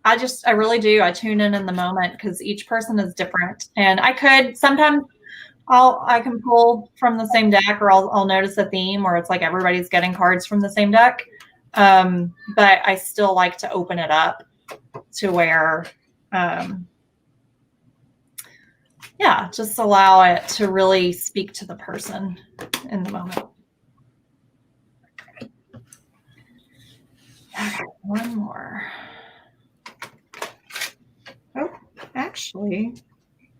I really do. I tune in the moment because each person is different, and I could sometimes I can pull from the same deck, or I'll notice a theme, or it's like everybody's getting cards from the same deck. But I still like to open it up to where, yeah, just allow it to really speak to the person in the moment. Okay, one more. Oh, actually,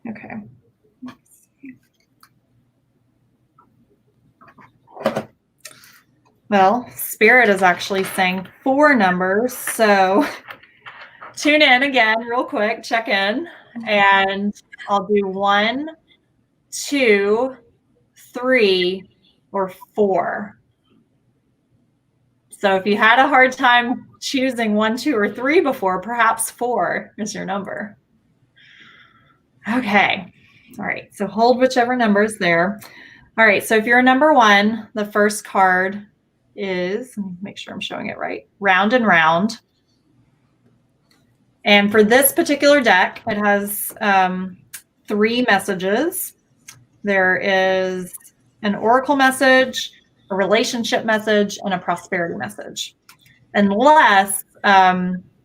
okay. Well, Spirit is actually saying 4 numbers, so tune in again real quick, check in, and I'll do 1, 2, 3, or 4. So if you had a hard time choosing 1, 2, or 3 before, perhaps 4 is your number. Okay, all right, so hold whichever number is there. All right, so if you're a number 1, the first card is, let me make sure I'm showing it right, Round and Round. And for this particular deck, it has 3 messages. There is an oracle message, a relationship message, and a prosperity message. Unless,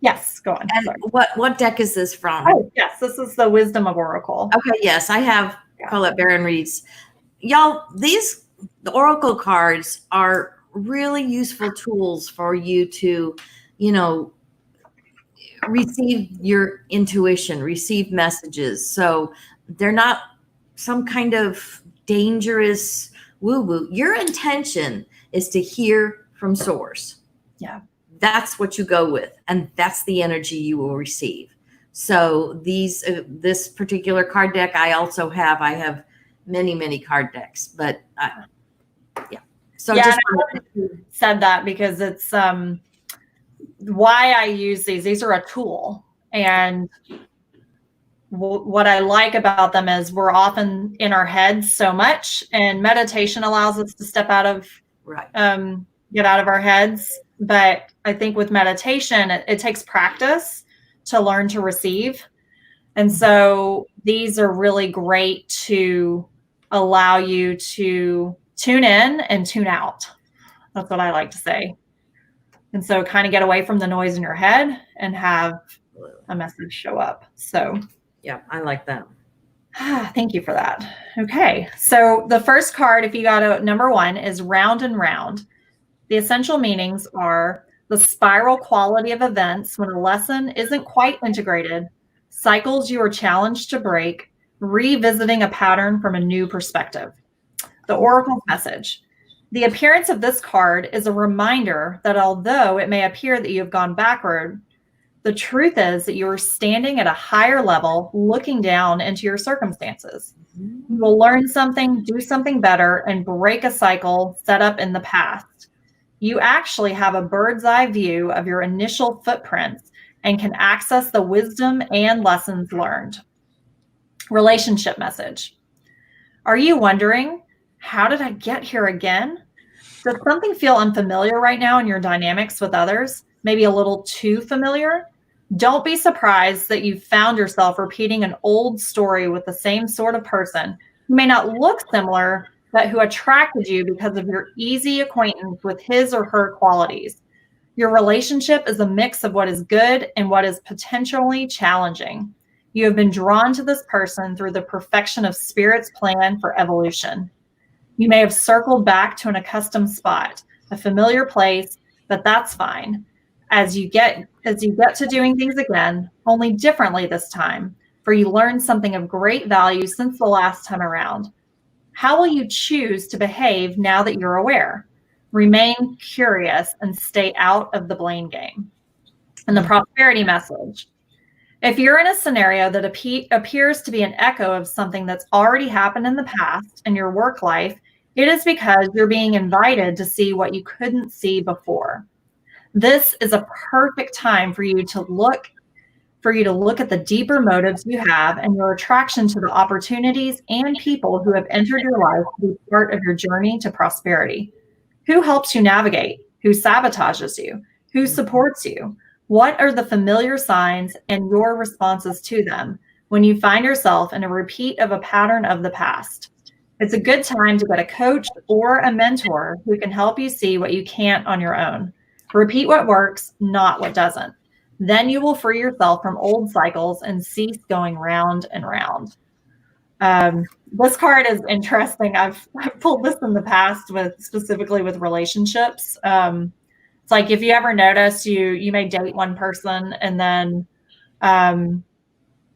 yes, go on. And what deck is this from? Oh, yes, this is the Wisdom of Oracle. Okay, yes, I have Colette Baron Reed's. Y'all, the oracle cards are really useful tools for you to, receive your intuition, receive messages. So they're not some kind of dangerous woo-woo. Your intention is to hear from source. Yeah. That's what you go with, and that's the energy you will receive. So this particular card deck, I have many card decks, but yeah. So yeah, just said that because it's why I use these. These are a tool, and what I like about them is we're often in our heads so much, and meditation allows us to step out of get out of our heads. But I think with meditation, it takes practice to learn to receive. And so these are really great to allow you to tune in and tune out. That's what I like to say. And so kind of get away from the noise in your head and have a message show up. So yeah, I like that. Thank you for that. Okay. So the first card, if you got a number 1, is Round and Round. The essential meanings are the spiral quality of events when a lesson isn't quite integrated, cycles you are challenged to break, revisiting a pattern from a new perspective. The Oracle message. The appearance of this card is a reminder that although it may appear that you have gone backward, the truth is that you are standing at a higher level, looking down into your circumstances. You will learn something, do something better, and break a cycle set up in the past. You actually have a bird's eye view of your initial footprints and can access the wisdom and lessons learned. Relationship message. Are you wondering, how did I get here again? Does something feel unfamiliar right now in your dynamics with others? maybe a little too familiar, don't be surprised that you've found yourself repeating an old story with the same sort of person who may not look similar, but who attracted you because of your easy acquaintance with his or her qualities. Your relationship is a mix of what is good and what is potentially challenging. You have been drawn to this person through the perfection of Spirit's plan for evolution. You may have circled back to an accustomed spot, a familiar place, but that's fine. As you get to doing things again, only differently this time, for you learned something of great value since the last time around. How will you choose to behave now that you're aware? Remain curious and stay out of the blame game. And the prosperity message. If you're in a scenario that appears to be an echo of something that's already happened in the past in your work life, it is because you're being invited to see what you couldn't see before. This is a perfect time for you to look at the deeper motives you have and your attraction to the opportunities and people who have entered your life to be part of your journey to prosperity. Who helps you navigate? Who sabotages you? Who supports you? What are the familiar signs and your responses to them when you find yourself in a repeat of a pattern of the past? It's a good time to get a coach or a mentor who can help you see what you can't on your own. Repeat what works, not what doesn't. Then you will free yourself from old cycles and cease going round and round. This card is interesting. I've pulled this in the past specifically with relationships. It's like if you ever notice you may date one person and then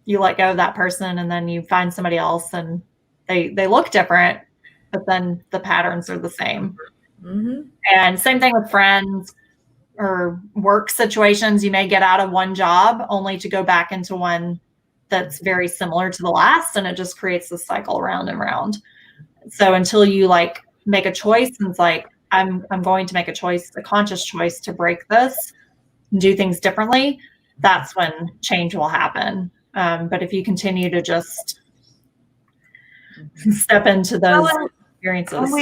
you let go of that person and then you find somebody else and they look different, but then the patterns are the same. Mm-hmm. And same thing with friends or work situations. You may get out of one job only to go back into one that's very similar to the last, and it just creates this cycle round and round. So until you like make a choice, and it's like, I'm going to make a conscious choice to break this and do things differently, that's when change will happen. But if you continue to just step into those experiences.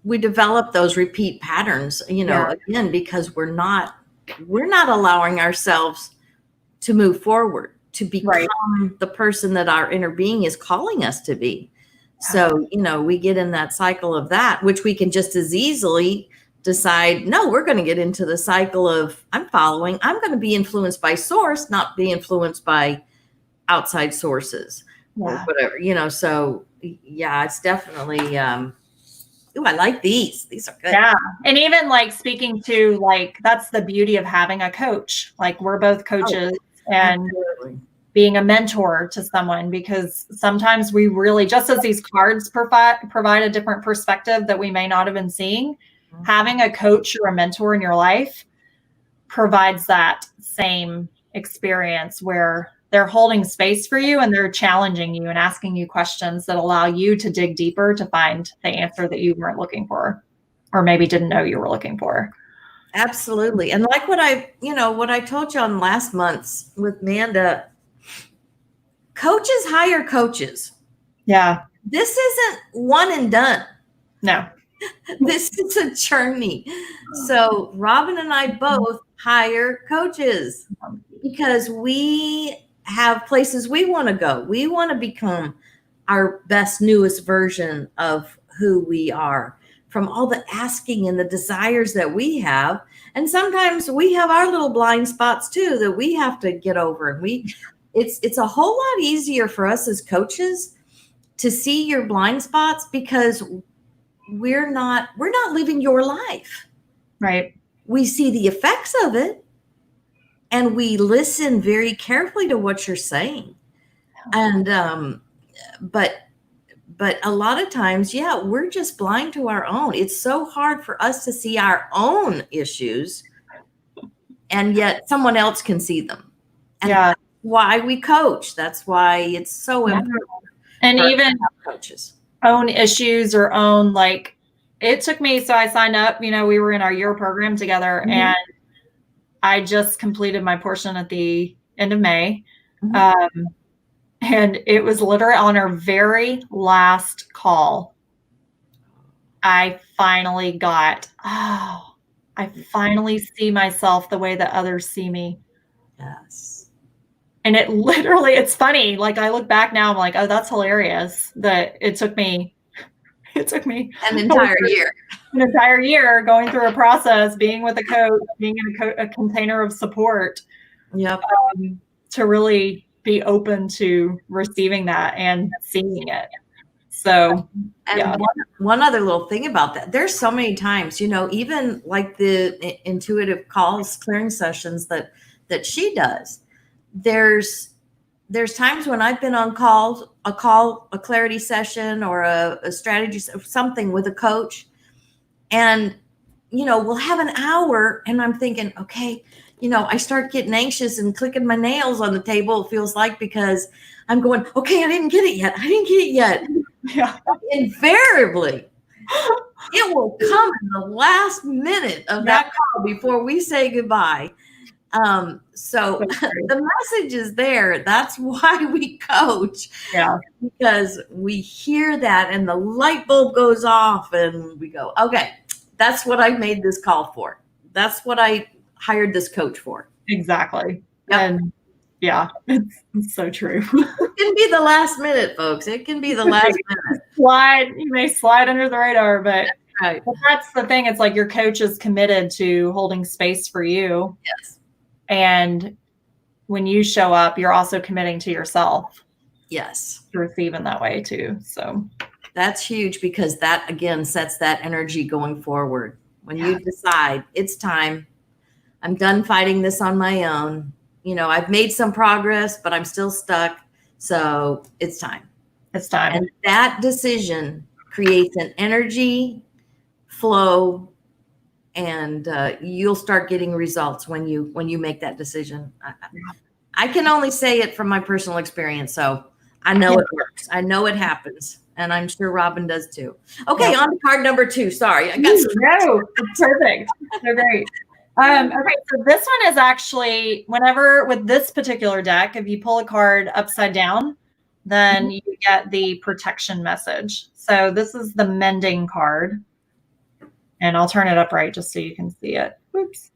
We develop those repeat patterns, again, because we're not allowing ourselves to move forward, to become the person that our inner being is calling us to be. So, we get in that cycle of that, which we can just as easily decide, no, we're going to get into the cycle of I'm going to be influenced by source, not be influenced by outside sources or whatever, so yeah, it's definitely, I like these. These are good. Yeah. And even like speaking to that's the beauty of having a coach. Like we're both coaches and being a mentor to someone, because sometimes we really, just as these cards provide a different perspective that we may not have been seeing, having a coach or a mentor in your life provides that same experience where they're holding space for you and they're challenging you and asking you questions that allow you to dig deeper to find the answer that you weren't looking for, or maybe didn't know you were looking for. Absolutely. And like what I told you on last month's with Manda, coaches hire coaches. Yeah. This isn't one and done. No. This is a journey. So Robin and I both hire coaches because we have places we want to go. We want to become our best, newest version of who we are, from all the asking and the desires that we have. And sometimes we have our little blind spots too that we have to get over. And it's a whole lot easier for us as coaches to see your blind spots because we're not living your life. Right. We see the effects of it and we listen very carefully to what you're saying. And but a lot of times, we're just blind to our own. It's so hard for us to see our own issues, and yet someone else can see them. And that's why we coach. That's why it's so important. And even coaches own issues or own, it took me, so I signed up, we were in our year program together, and I just completed my portion at the end of May. And it was literally on our very last call, I finally got, I finally see myself the way that others see me. Yes. And it literally, it's funny. Like I look back now, I'm like, oh, that's hilarious that it took me An entire year. An entire year going through a process, being with a coach, being in a container of support. Yep. To really be open to receiving that and seeing it. So, and yeah. One other little thing about that, there's so many times, even like the intuitive calls, clearing sessions that she does. There's times when I've been on a clarity session or a strategy, something with a coach, and we'll have an hour, and I'm thinking, okay, I start getting anxious and clicking my nails on the table, it feels like, because I'm going, okay, I didn't get it yet. Yeah. Invariably, it will come in the last minute of that call before we say goodbye. So the message is there. That's why we coach. Yeah. Because we hear that and the light bulb goes off and we go, okay, that's what I made this call for. That's what I hired this coach for. Exactly. Yep. And yeah, it's so true. It can be the last minute, folks. It can be the last minute. You may slide under the radar, but right. That's the thing. It's like your coach is committed to holding space for you. Yes. And when you show up, you're also committing to yourself. Yes. To receive in that way too. So that's huge, because that again sets that energy going forward. When you decide it's time, I'm done fighting this on my own. I've made some progress, but I'm still stuck. So it's time. It's time. And that decision creates an energy flow, and you'll start getting results when you make that decision. I can only say it from my personal experience. So I know it works. I know it happens. And I'm sure Robin does too. Okay, on to card number 2. Sorry. I got no, it's perfect. So great. Okay, so this one is actually, whenever with this particular deck, if you pull a card upside down, then you get the protection message. So this is the mending card. And I'll turn it upright just so you can see it. Oops.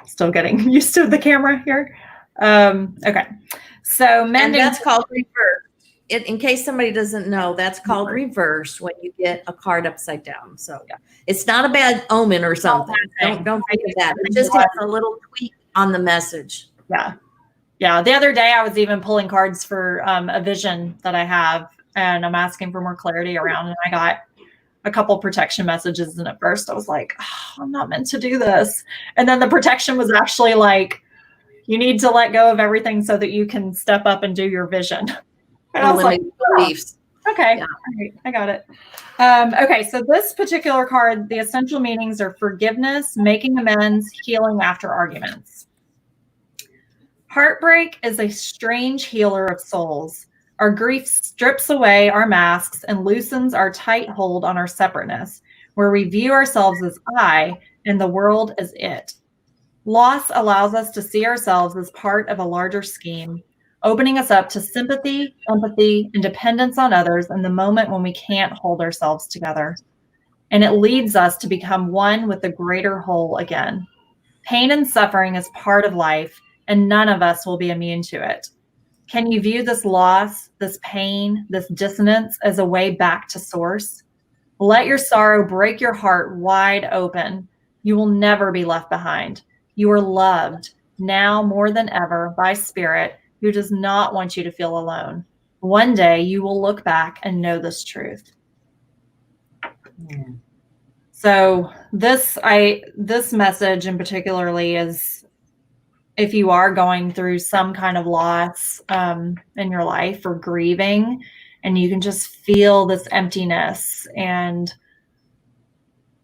Still getting used to the camera here. Okay. So mending. And that's called reverse. In case somebody doesn't know, that's called reverse when you get a card upside down. So it's not a bad omen or something. Don't think of that. It just has a little tweak on the message. Yeah. Yeah. The other day I was even pulling cards for a vision that I have, and I'm asking for more clarity around, and I got a couple protection messages. And at first I was like, oh, I'm not meant to do this. And then the protection was actually like, you need to let go of everything so that you can step up and do your vision. And I was like, beliefs. Okay, all right, I got it. Okay, so this particular card, the essential meanings are forgiveness, making amends, healing after arguments. Heartbreak is a strange healer of souls. Our grief strips away our masks and loosens our tight hold on our separateness, where we view ourselves as I and the world as it. Loss allows us to see ourselves as part of a larger scheme, opening us up to sympathy, empathy, and dependence on others in the moment when we can't hold ourselves together. And it leads us to become one with the greater whole again. Pain and suffering is part of life, and none of us will be immune to it. Can you view this loss, this pain, this dissonance as a way back to source? Let your sorrow break your heart wide open. You will never be left behind. You are loved now more than ever by Spirit, who does not want you to feel alone. One day you will look back and know this truth. So this message in particularly is, if you are going through some kind of loss in your life or grieving, and you can just feel this emptiness, and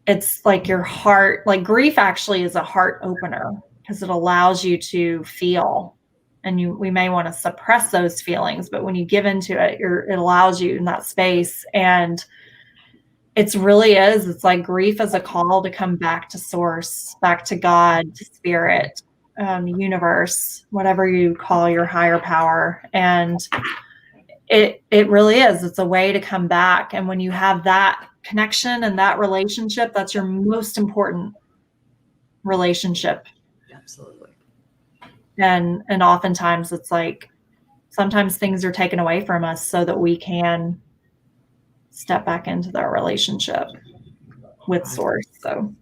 it's like your heart, like grief actually is a heart opener because it allows you to feel. And we may want to suppress those feelings, but when you give into it, it allows you in that space. And it's like grief is a call to come back to source, back to God, to Spirit, universe, whatever you call your higher power. And it really is. It's a way to come back. And when you have that connection and that relationship, that's your most important relationship. Absolutely. And oftentimes it's like, sometimes things are taken away from us so that we can step back into their relationship with source. So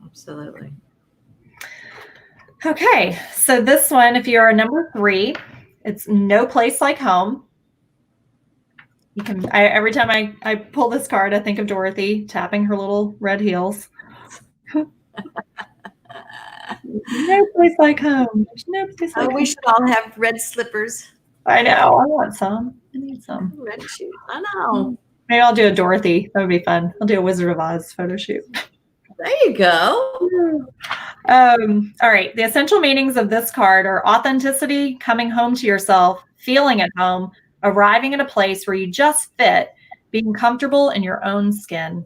absolutely. Okay, so this one, if you're a number 3, it's no place like home. You can. Every time I pull this card, I think of Dorothy tapping her little red heels. No place like home. There's no place like home. We should all have red slippers. I know. I want some. I need some. Red shoes. I know. Maybe I'll do a Dorothy. That would be fun. I'll do a Wizard of Oz photo shoot. There you go. All right. The essential meanings of this card are authenticity, coming home to yourself, feeling at home, arriving at a place where you just fit, being comfortable in your own skin.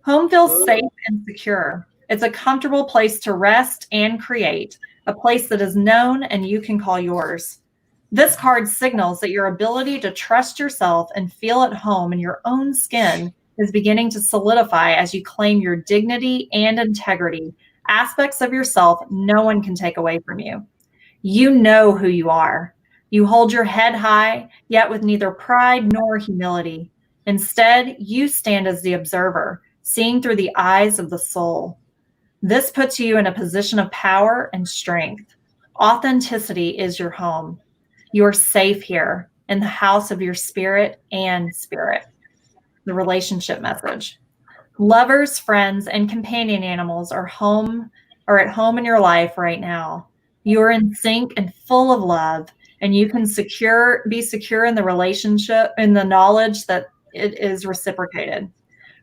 Home feels safe and secure. It's a comfortable place to rest and create, a place that is known and you can call yours. This card signals that your ability to trust yourself and feel at home in your own skin is beginning to solidify as you claim your dignity and integrity, aspects of yourself no one can take away from you. You know who you are. You hold your head high, yet with neither pride nor humility. Instead, you stand as the observer, seeing through the eyes of the soul. This puts you in a position of power and strength. Authenticity is your home. You're safe here in the house of your spirit and spirit. The relationship message. Lovers, friends, and companion animals are at home in your life right now. You are in sync and full of love, and you can be secure in the relationship, in the knowledge that it is reciprocated.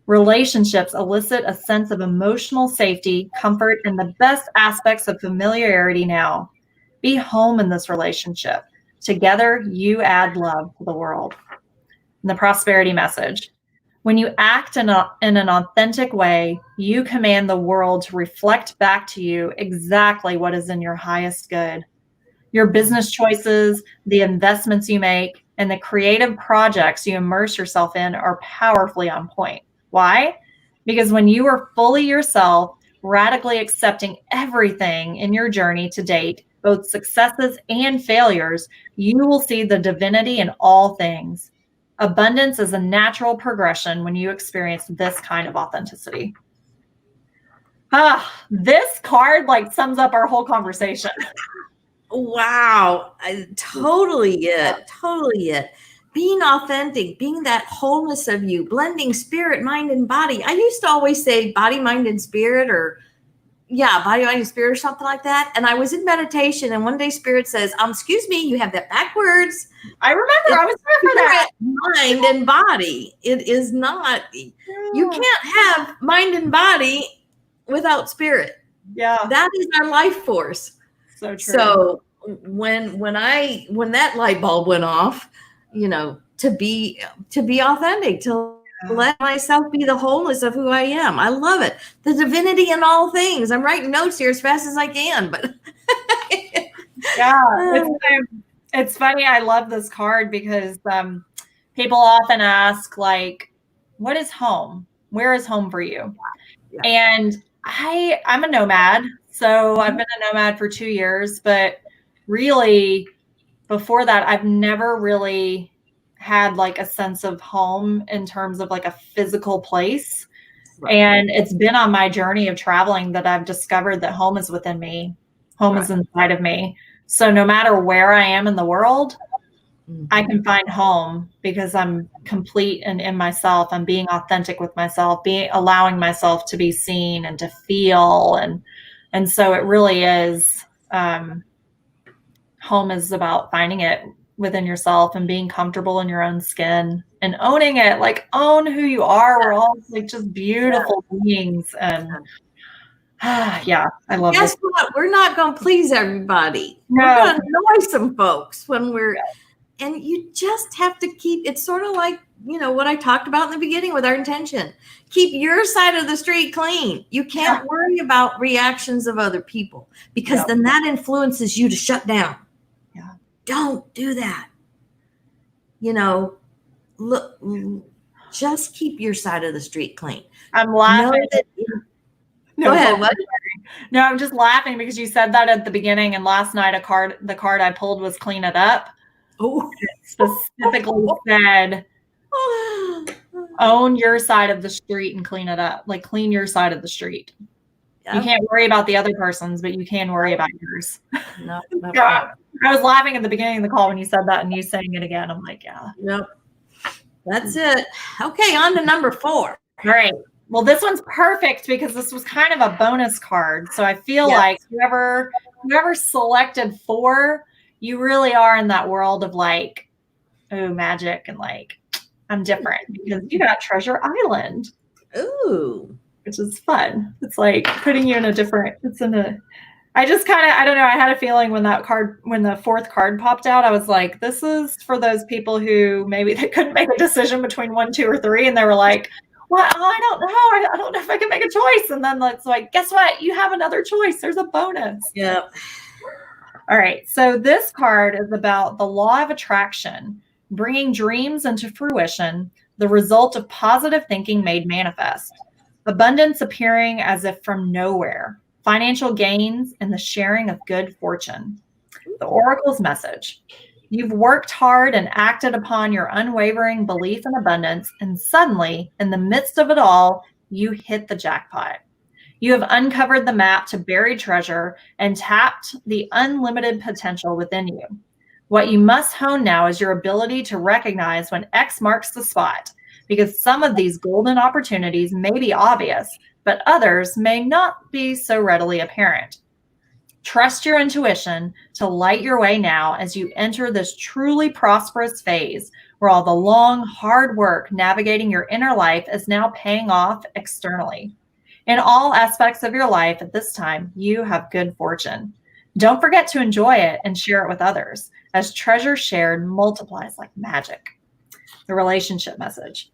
Relationships elicit a sense of emotional safety, comfort, and the best aspects of familiarity now. Be home in this relationship. Together, you add love to the world. And the prosperity message. When you act in an authentic way, you command the world to reflect back to you exactly what is in your highest good. Your business choices, the investments you make, and the creative projects you immerse yourself in are powerfully on point. Why? Because when you are fully yourself, radically accepting everything in your journey to date, both successes and failures, you will see the divinity in all things. Abundance is a natural progression when you experience this kind of authenticity. This card sums up our whole conversation. Wow. Totally it. Being authentic, being that wholeness of you, blending spirit, mind, and body. I used to always say body, mind, and spirit, or body, mind, and spirit, or something like that. And I was in meditation, and one day Spirit says, excuse me, you have that backwards. I remember. I was there for that. Mind and body. It is not. You can't have mind and body without spirit. Yeah. That is our life force. So true. So when that light bulb went off, to be authentic, to let myself be the wholeness of who I am. I love it. The divinity in all things. I'm writing notes here as fast as I can, but it's funny. I love this card because people often ask, what is home? Where is home for you? Yeah. And I'm a nomad. So I've been a nomad for 2 years, but really before that, I've never really had a sense of home in terms of a physical place. Right. And it's been on my journey of traveling that I've discovered that home is within me. Home is inside of me. So no matter where I am in the world, I can find home because I'm complete and in myself. I'm being authentic with myself, allowing myself to be seen and to feel. And so it really is, home is about finding it within yourself and being comfortable in your own skin and owning it, own who you are. We're all just beautiful beings. And I love it. Guess what? We're not going to please everybody. No. We're going to annoy some folks when and you just have to keep, it's sort of like, what I talked about in the beginning with our intention. Keep your side of the street clean. You can't worry about reactions of other people because then that influences you to shut down. Yeah. Don't do that. Look, just keep your side of the street clean. I'm laughing. Go ahead. What? No, I'm just laughing because you said that at the beginning, and last night the card I pulled was clean it up. Oh. It specifically said, own your side of the street and clean it up. Like, clean your side of the street. Yep. You can't worry about the other person's, but you can worry about yours. No, I was laughing at the beginning of the call when you said that, and you saying it again. I'm like, yeah. Yep. That's it. Okay, on to number 4. All right. Well, this one's perfect because this was kind of a bonus card. So I feel like whoever selected 4, you really are in that world of like, oh, magic, and like, I'm different because you got Treasure Island. Ooh. Which is fun. It's like putting you in a different, I just kind of, I don't know. I had a feeling when the 4th card popped out, I was like, this is for those people who maybe they couldn't make a decision between 1, 2, or 3. And they were like, well, I don't know. I don't know if I can make a choice. And then it's like, guess what? You have another choice. There's a bonus. Yeah. All right. So this card is about the law of attraction, bringing dreams into fruition, the result of positive thinking made manifest, abundance appearing as if from nowhere, financial gains, and the sharing of good fortune. The Oracle's message. You've worked hard and acted upon your unwavering belief in abundance, and suddenly, in the midst of it all, you hit the jackpot. You have uncovered the map to buried treasure and tapped the unlimited potential within you. What you must hone now is your ability to recognize when X marks the spot, because some of these golden opportunities may be obvious, but others may not be so readily apparent. Trust your intuition to light your way now as you enter this truly prosperous phase where all the long, hard work navigating your inner life is now paying off externally. In all aspects of your life at this time, you have good fortune. Don't forget to enjoy it and share it with others, as treasure shared multiplies like magic. The relationship message.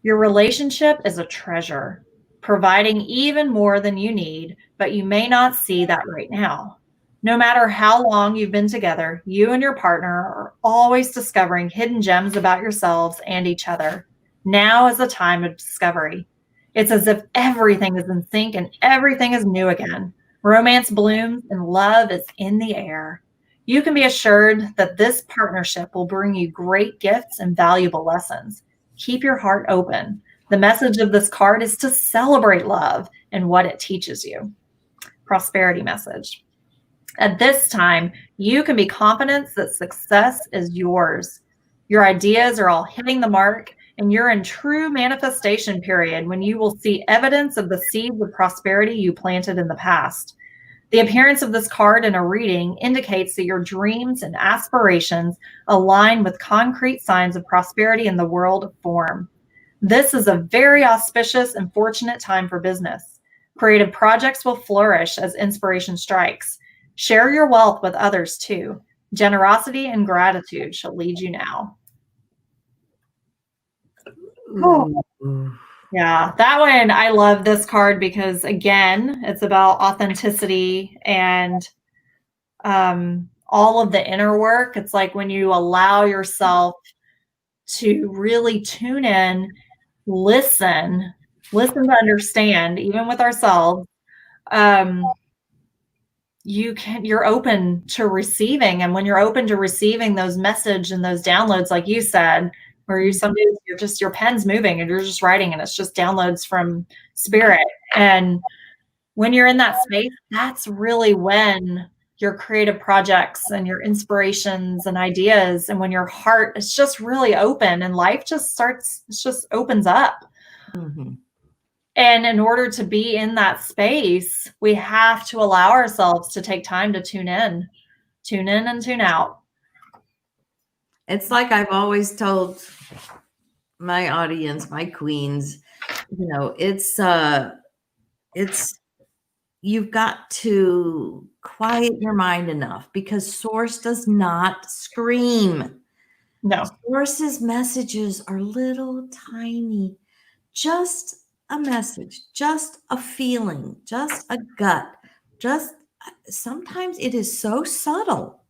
Your relationship is a treasure, providing even more than you need, but you may not see that right now. No matter how long you've been together, you and your partner are always discovering hidden gems about yourselves and each other. Now is the time of discovery. It's as if everything is in sync and everything is new again. Romance blooms and love is in the air. You can be assured that this partnership will bring you great gifts and valuable lessons. Keep your heart open. The message of this card is to celebrate love and what it teaches you. Prosperity message. At this time, you can be confident that success is yours. Your ideas are all hitting the mark, and you're in true manifestation period when you will see evidence of the seeds of prosperity you planted in the past. The appearance of this card in a reading indicates that your dreams and aspirations align with concrete signs of prosperity in the world of form. This is a very auspicious and fortunate time for business. Creative projects will flourish as inspiration strikes. Share your wealth with others too. Generosity and gratitude shall lead you now. Oh. Yeah, that one, I love this card because, again, it's about authenticity and all of the inner work. It's like when you allow yourself to really tune in, listen to understand, even with ourselves, you're open to receiving. And when you're open to receiving those messages and those downloads, like you said, where some days your pen's moving and you're just writing and it's just downloads from spirit. And when you're in that space, that's really when your creative projects and your inspirations and ideas, and when your heart is just really open and life just opens up. Mm-hmm. And in order to be in that space, we have to allow ourselves to take time to tune in and tune out. It's like I've always told my audience, my queens, it's you've got to quiet your mind enough, because source does not scream. No. Source's messages are little tiny, just a message, just a feeling, just a gut, sometimes it is so subtle.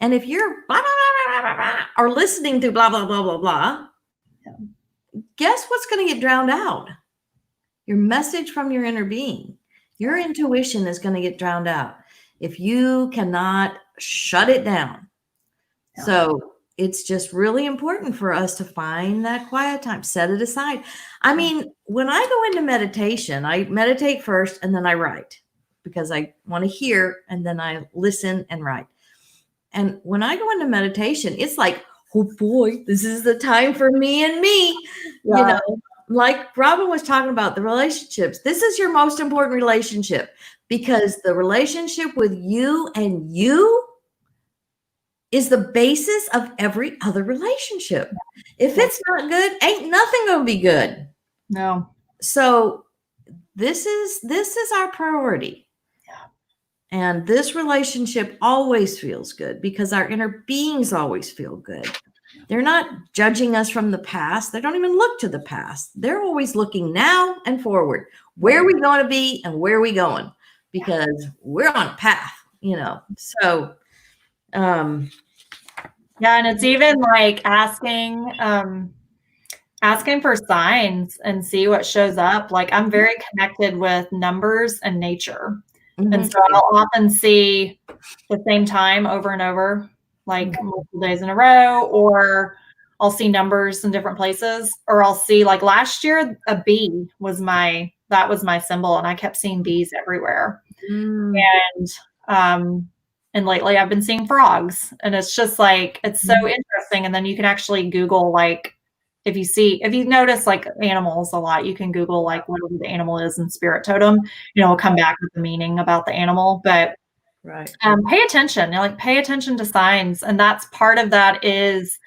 And if you're blah, blah, blah, blah, blah, or listening to blah, blah, blah, blah, blah, guess what's going to get drowned out? Your message from your inner being. Your intuition is going to get drowned out if you cannot shut it down. Yeah. So it's just really important for us to find that quiet time, set it aside. I mean, when I go into meditation, I meditate first and then I write because I want to hear, and then I listen and write. And when I go into meditation, it's like, oh boy, this is the time for me and me. Yeah. You know, like Robin was talking about the relationships. This is your most important relationship, because the relationship with you and you is the basis of every other relationship. If it's not good, ain't nothing gonna be good. No. So this is our priority. Yeah. And this relationship always feels good because our inner beings always feel good. They're not judging us from the past. They don't even look to the past. They're always looking now and forward. Where are we going to be and where are we going? Because we're on a path, you know. So yeah, and it's even like asking for signs and see what shows up. Like, I'm very connected with numbers and nature. And so I'll often see the same time over and over, like multiple days in a row, or I'll see numbers in different places, or I'll see, like last year, a bee was my symbol, and I kept seeing bees everywhere. And lately I've been seeing frogs, and it's just like, it's so interesting. And then you can actually Google, like, if you notice like animals a lot, you can Google like whatever the animal is in spirit totem, you know, it'll come back with the meaning about the animal. But pay attention, pay attention to signs. And that's part of that is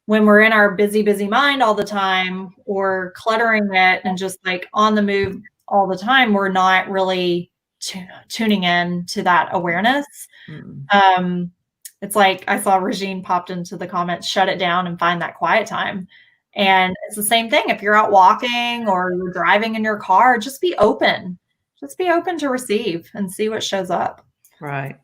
when we're in our busy mind all the time, or cluttering it and just like on the move all the time, we're not really tuning in to that awareness. It's like, I saw Regine popped into the comments, shut it down and find that quiet time. And it's the same thing. If you're out walking or you're driving in your car, just be open. Just be open to receive and see what shows up. Right.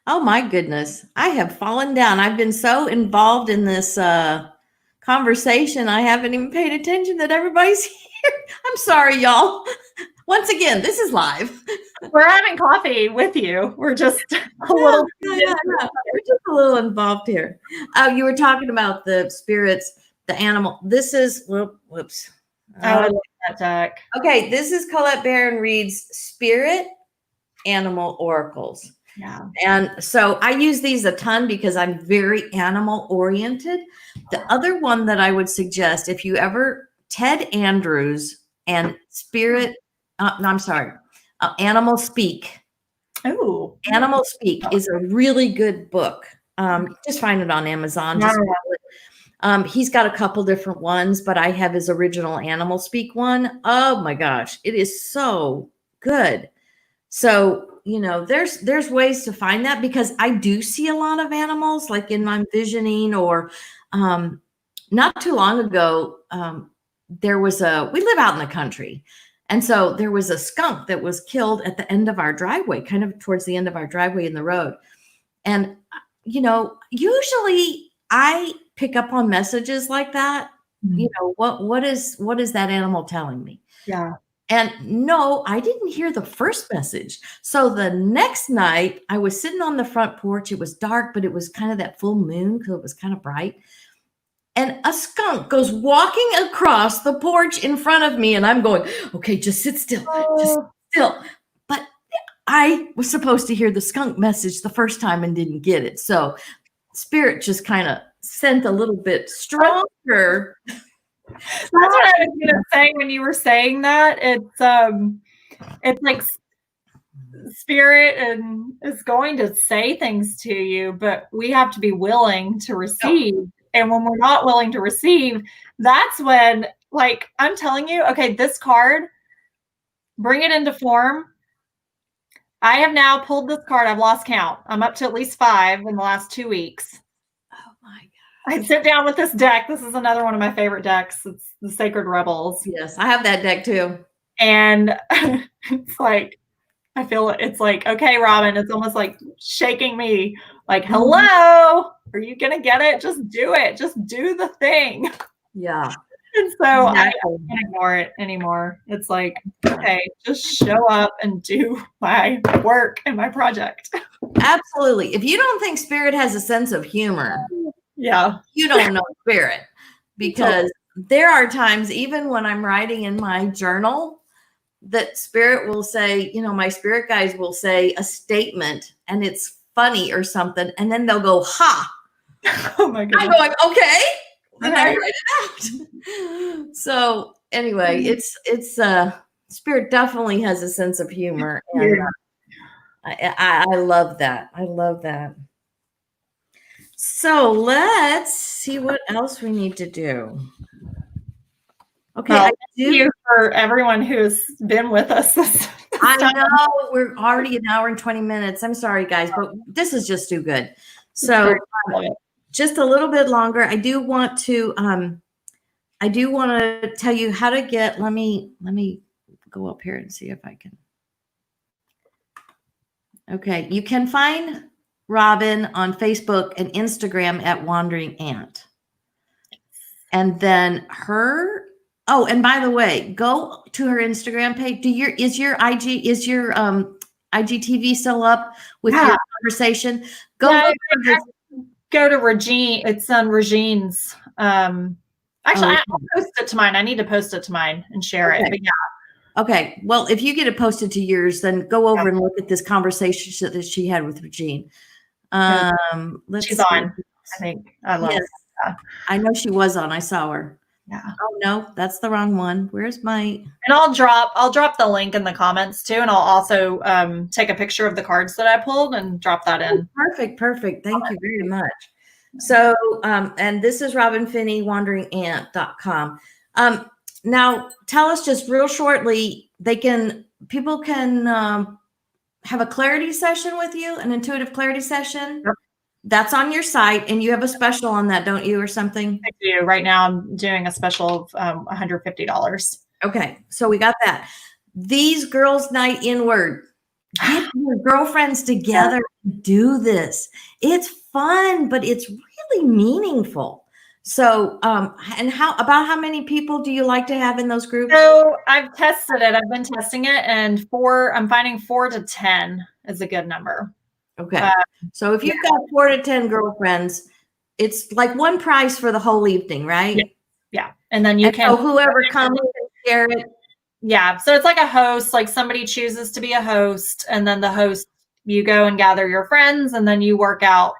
Oh my goodness. I have fallen down. I've been so involved in this conversation. I haven't even paid attention that everybody's here. I'm sorry, y'all. Once again, this is live. We're having coffee with you. We're just a little we're just a little involved here. You were talking about the spirits, the animal. This is whoops. I love that deck. Okay, this is Colette Baron Reed's Spirit Animal Oracles. Yeah. And so I use these a ton because I'm very animal oriented. The other one that I would suggest, if you ever, Ted Andrews and Spirit, Animal Speak. Oh, Animal Speak is a really good book. Just find it on Amazon. He's got a couple different ones, but I have his original Animal Speak one. Oh my gosh, it is so good. So, you know, there's ways to find that, because I do see a lot of animals, like in my visioning, or not too long ago, we live out in the country. And so there was a skunk that was killed at the end of our driveway, kind of towards the end of our driveway in the road. And, you know, usually I pick up on messages like that. You know, what is that animal telling me? Yeah. And no, I didn't hear the first message. So the next night I was sitting on the front porch. It was dark, but it was kind of that full moon because it was kind of bright. And a skunk goes walking across the porch in front of me. And I'm going, okay, just sit still, just sit still. But I was supposed to hear the skunk message the first time and didn't get it. So Spirit just kind of sent a little bit stronger. That's what I was going to say when you were saying that. It's like Spirit and is going to say things to you, but we have to be willing to receive. And when we're not willing to receive, that's when, like, I'm telling you, okay, this card, bring it into form. I have now pulled this card. I've lost count. I'm up to at least 5 in the last 2 weeks. Oh my God. I sit down with this deck. This is another one of my favorite decks. It's the Sacred Rebels. Yes, I have that deck too. And it's like, I feel it's like, okay, Robin, it's almost like shaking me like, hello, are you going to get it? Just do it. Just do the thing. Yeah. And so I Exactly. can't ignore it anymore. It's like, okay, just show up and do my work and my project. Absolutely. If you don't think spirit has a sense of humor, Yeah. you don't know spirit, because there are times, even when I'm writing in my journal, that spirit will say, my spirit guides will say a statement and it's funny or something. And then they'll go, ha. Oh my I'm goodness. going, okay. Then I Right. write it out. So anyway, it's spirit definitely has a sense of humor. And I love that. I love that. So let's see what else we need to do. Okay, Well, I thank do. you for everyone who's been with us this I time. know we're already an hour and 20 minutes. I'm sorry, guys, but this is just too good. So just a little bit longer. I do want to tell you how to get. Let me go up here and see if I can. Okay, you can find Robin on Facebook and Instagram at Wandering Ant. And then her, oh, and by the way, go to her Instagram page. Is your IGTV still up with your conversation? Go go to Regine. It's on Regine's. Actually, I'll post it to mine. I need to post it to mine and share it. But yeah. Okay. Well, if you get it posted to yours, then go over and look at this conversation that she had with Regine. She's on. I think I love her. I know she was on. I saw her. Yeah. Oh no, that's the wrong one. Where's my? And I'll drop the link in the comments too, and I'll also take a picture of the cards that I pulled and drop that in. Perfect. Thank you very much. So, and this is Robin Finney, wanderingant.com. Now, tell us just real shortly. People can have a clarity session with you, an intuitive clarity session. Yep. That's on your site, and you have a special on that, don't you, or something? I do. Right now, I'm doing a special of $150. Okay, so we got that. These girls' night inward. Get your girlfriends together and do this. It's fun, but it's really meaningful. So, and how many people do you like to have in those groups? So I've tested it. I've been testing it, and I'm finding 4 to 10 is a good number. Okay. So if you've got 4 to 10 girlfriends, it's like one price for the whole evening, right? Yeah. And then you can. So whoever comes and share it. Yeah. So it's like a host, like somebody chooses to be a host, and then the host, you go and gather your friends, and then you work out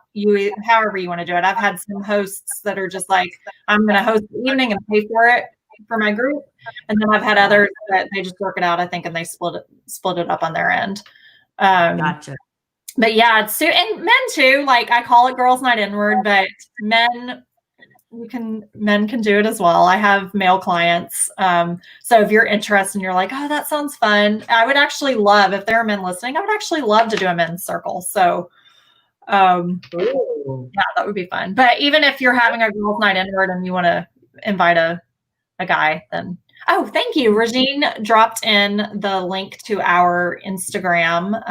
however you want to do it. I've had some hosts that are just like, I'm going to host the evening and pay for it for my group. And then I've had others that they just work it out, I think, and they split it up on their end. Gotcha. But yeah, and men too. Like I call it girls' night inward, but men can do it as well. I have male clients. So if you're interested and you're like, oh, that sounds fun. I would actually love, if there are men listening, I would actually love to do a men's circle. So yeah, that would be fun. But even if you're having a girls' night inward and you want to invite a guy, then thank you. Regine dropped in the link to our Instagram.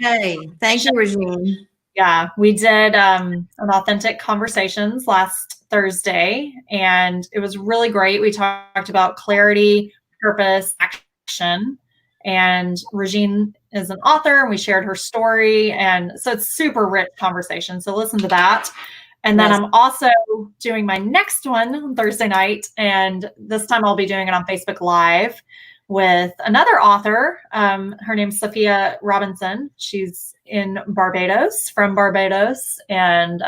Hey, thank you, Regine. Yeah, we did an authentic conversations last Thursday, and it was really great. We talked about clarity, purpose, action, and Regine is an author, and we shared her story, and so it's super rich conversation. So listen to that. And then I'm also doing my next one on Thursday night, and this time I'll be doing it on Facebook Live with another author. Her name's Sophia Robinson. She's from Barbados, and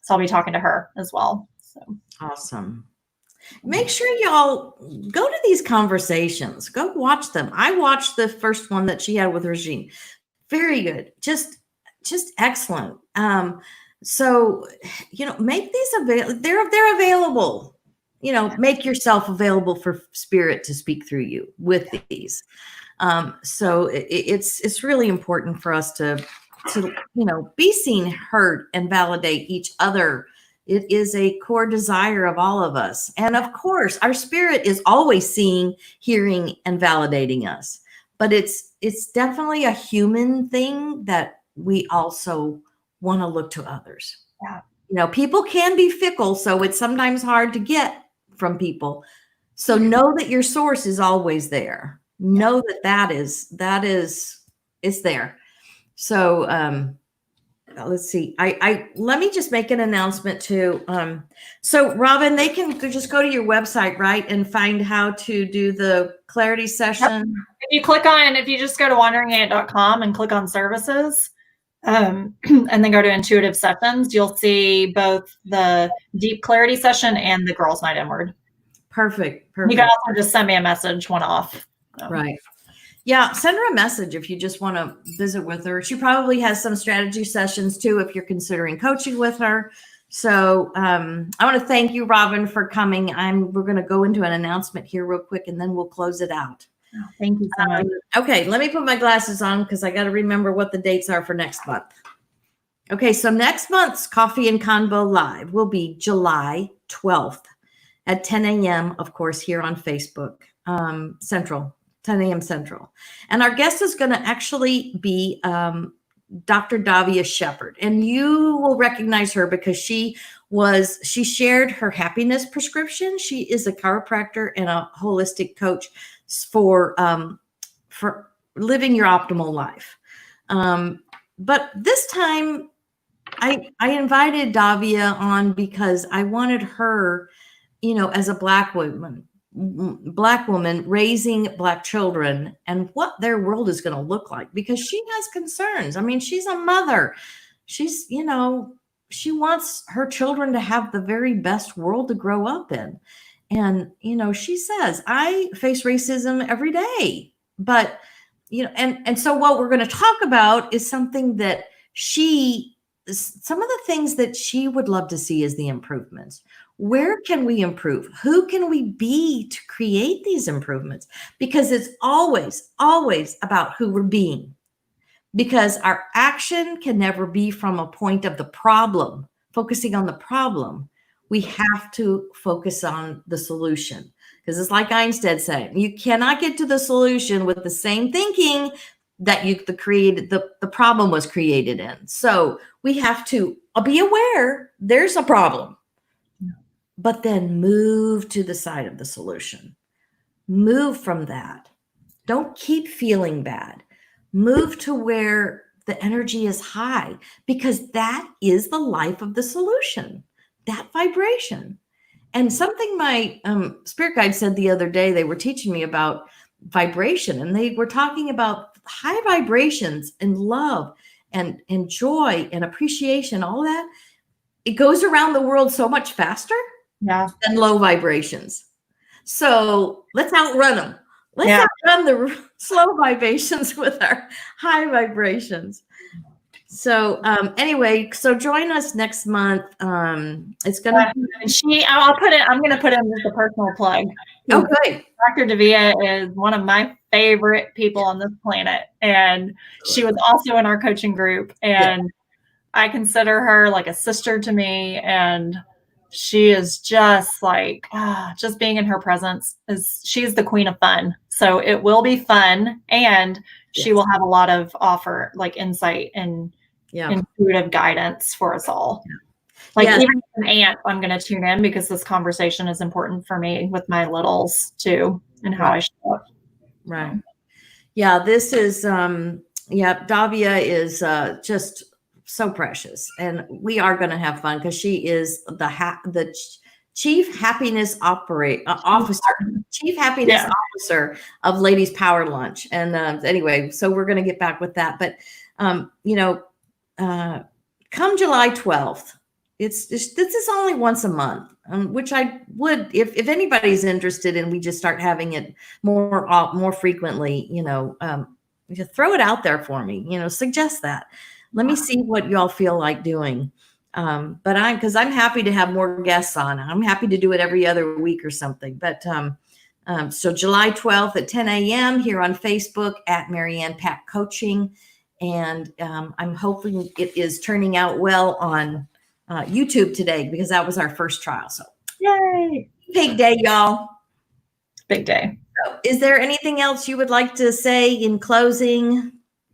so I'll be talking to her as well. So awesome. Make sure y'all go to these conversations. Go watch them. I watched the first one that she had with Regine. Very good. Just excellent. So, make these available. They're available. Make yourself available for spirit to speak through you with these. So it's really important for us to be seen, heard, and validate each other. It is a core desire of all of us. And of course, our spirit is always seeing, hearing, and validating us. But it's definitely a human thing that we also want to look to others. Yeah. People can be fickle, so it's sometimes hard to get from people. So know that your source is always there. Know that it's there. So let's see. I let me just make an announcement too. So Robin, they can just go to your website, right, and find how to do the clarity session. If you just go to wanderingant.com and click on services, and then go to intuitive sessions, you'll see both the deep clarity session and the girls' night inward. Perfect. You can also just send me a message one off. Right. Yeah, send her a message if you just want to visit with her. She probably has some strategy sessions too if you're considering coaching with her. So I want to thank you, Robin, for coming. We're going to go into an announcement here real quick, and then we'll close it out. Oh, thank you so much. Okay, let me put my glasses on because I got to remember what the dates are for next month. Okay, so next month's Coffee and Convo Live will be July 12th at 10 a.m., of course, here on Facebook, Central. 10 a.m. Central. And our guest is going to actually be Dr. Davia Shepherd. And you will recognize her because she shared her happiness prescription. She is a chiropractor and a holistic coach for living your optimal life. But this time I invited Davia on because I wanted her, as a Black woman raising Black children and what their world is going to look like, because she has concerns. I mean, she's a mother. She's, she wants her children to have the very best world to grow up in. And, she says, I face racism every day, but, and so what we're going to talk about is something that some of the things that she would love to see as the improvements. Where can we improve? Who can we be to create these improvements? Because it's always, always about who we're being. Because our action can never be from a point of the problem, focusing on the problem. We have to focus on the solution. Because it's like Einstein said, you cannot get to the solution with the same thinking that the problem was created in. So we have to be aware there's a problem. But then move to the side of the solution. Move from that. Don't keep feeling bad. Move to where the energy is high, because that is the life of the solution, that vibration. And something my spirit guide said the other day, they were teaching me about vibration, and they were talking about high vibrations and love and joy and appreciation, all that. It goes around the world so much faster than low vibrations. So let's outrun them. Let's outrun the slow vibrations with our high vibrations. So anyway, so join us next month. It's gonna be I'm gonna put in just a personal plug. Okay. Dr. Davia is one of my favorite people on this planet, and she was also in our coaching group, and I consider her like a sister to me, and she is just like, just being in her presence she's the queen of fun. So it will be fun, and she will have a lot of insight and intuitive guidance for us all. Even as an aunt, I'm going to tune in because this conversation is important for me with my littles too, and how I show up. Right. Yeah. This is, Davia is just so precious, and we are going to have fun because she is the chief happiness officer of Ladies Power Lunch. And anyway, so we're going to get back with that. But come July 12th, this is only once a month, which I would, if anybody's interested, and we just start having it more frequently, just throw it out there for me. Suggest that. Let me see what y'all feel like doing. Because I'm happy to have more guests on. I'm happy to do it every other week or something. But so July 12th at 10 a.m. here on Facebook at Marianne Pack Coaching. And I'm hoping it is turning out well on YouTube today, because that was our first trial. So yay! Big day, y'all. Big day. So, is there anything else you would like to say in closing?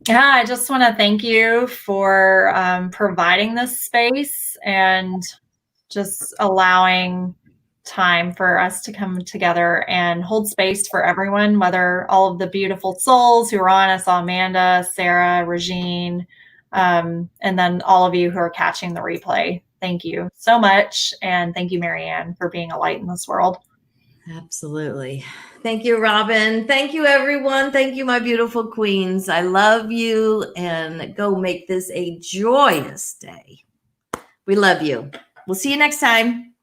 Yeah, I just want to thank you for providing this space and just allowing time for us to come together and hold space for everyone, whether all of the beautiful souls who are on. I saw Amanda, Sarah, Regine, and then all of you who are catching the replay. Thank you so much. And thank you, Marianne, for being a light in this world. Absolutely. Thank you, Robin. Thank you, everyone. Thank you, my beautiful queens. I love you, and go make this a joyous day. We love you. We'll see you next time.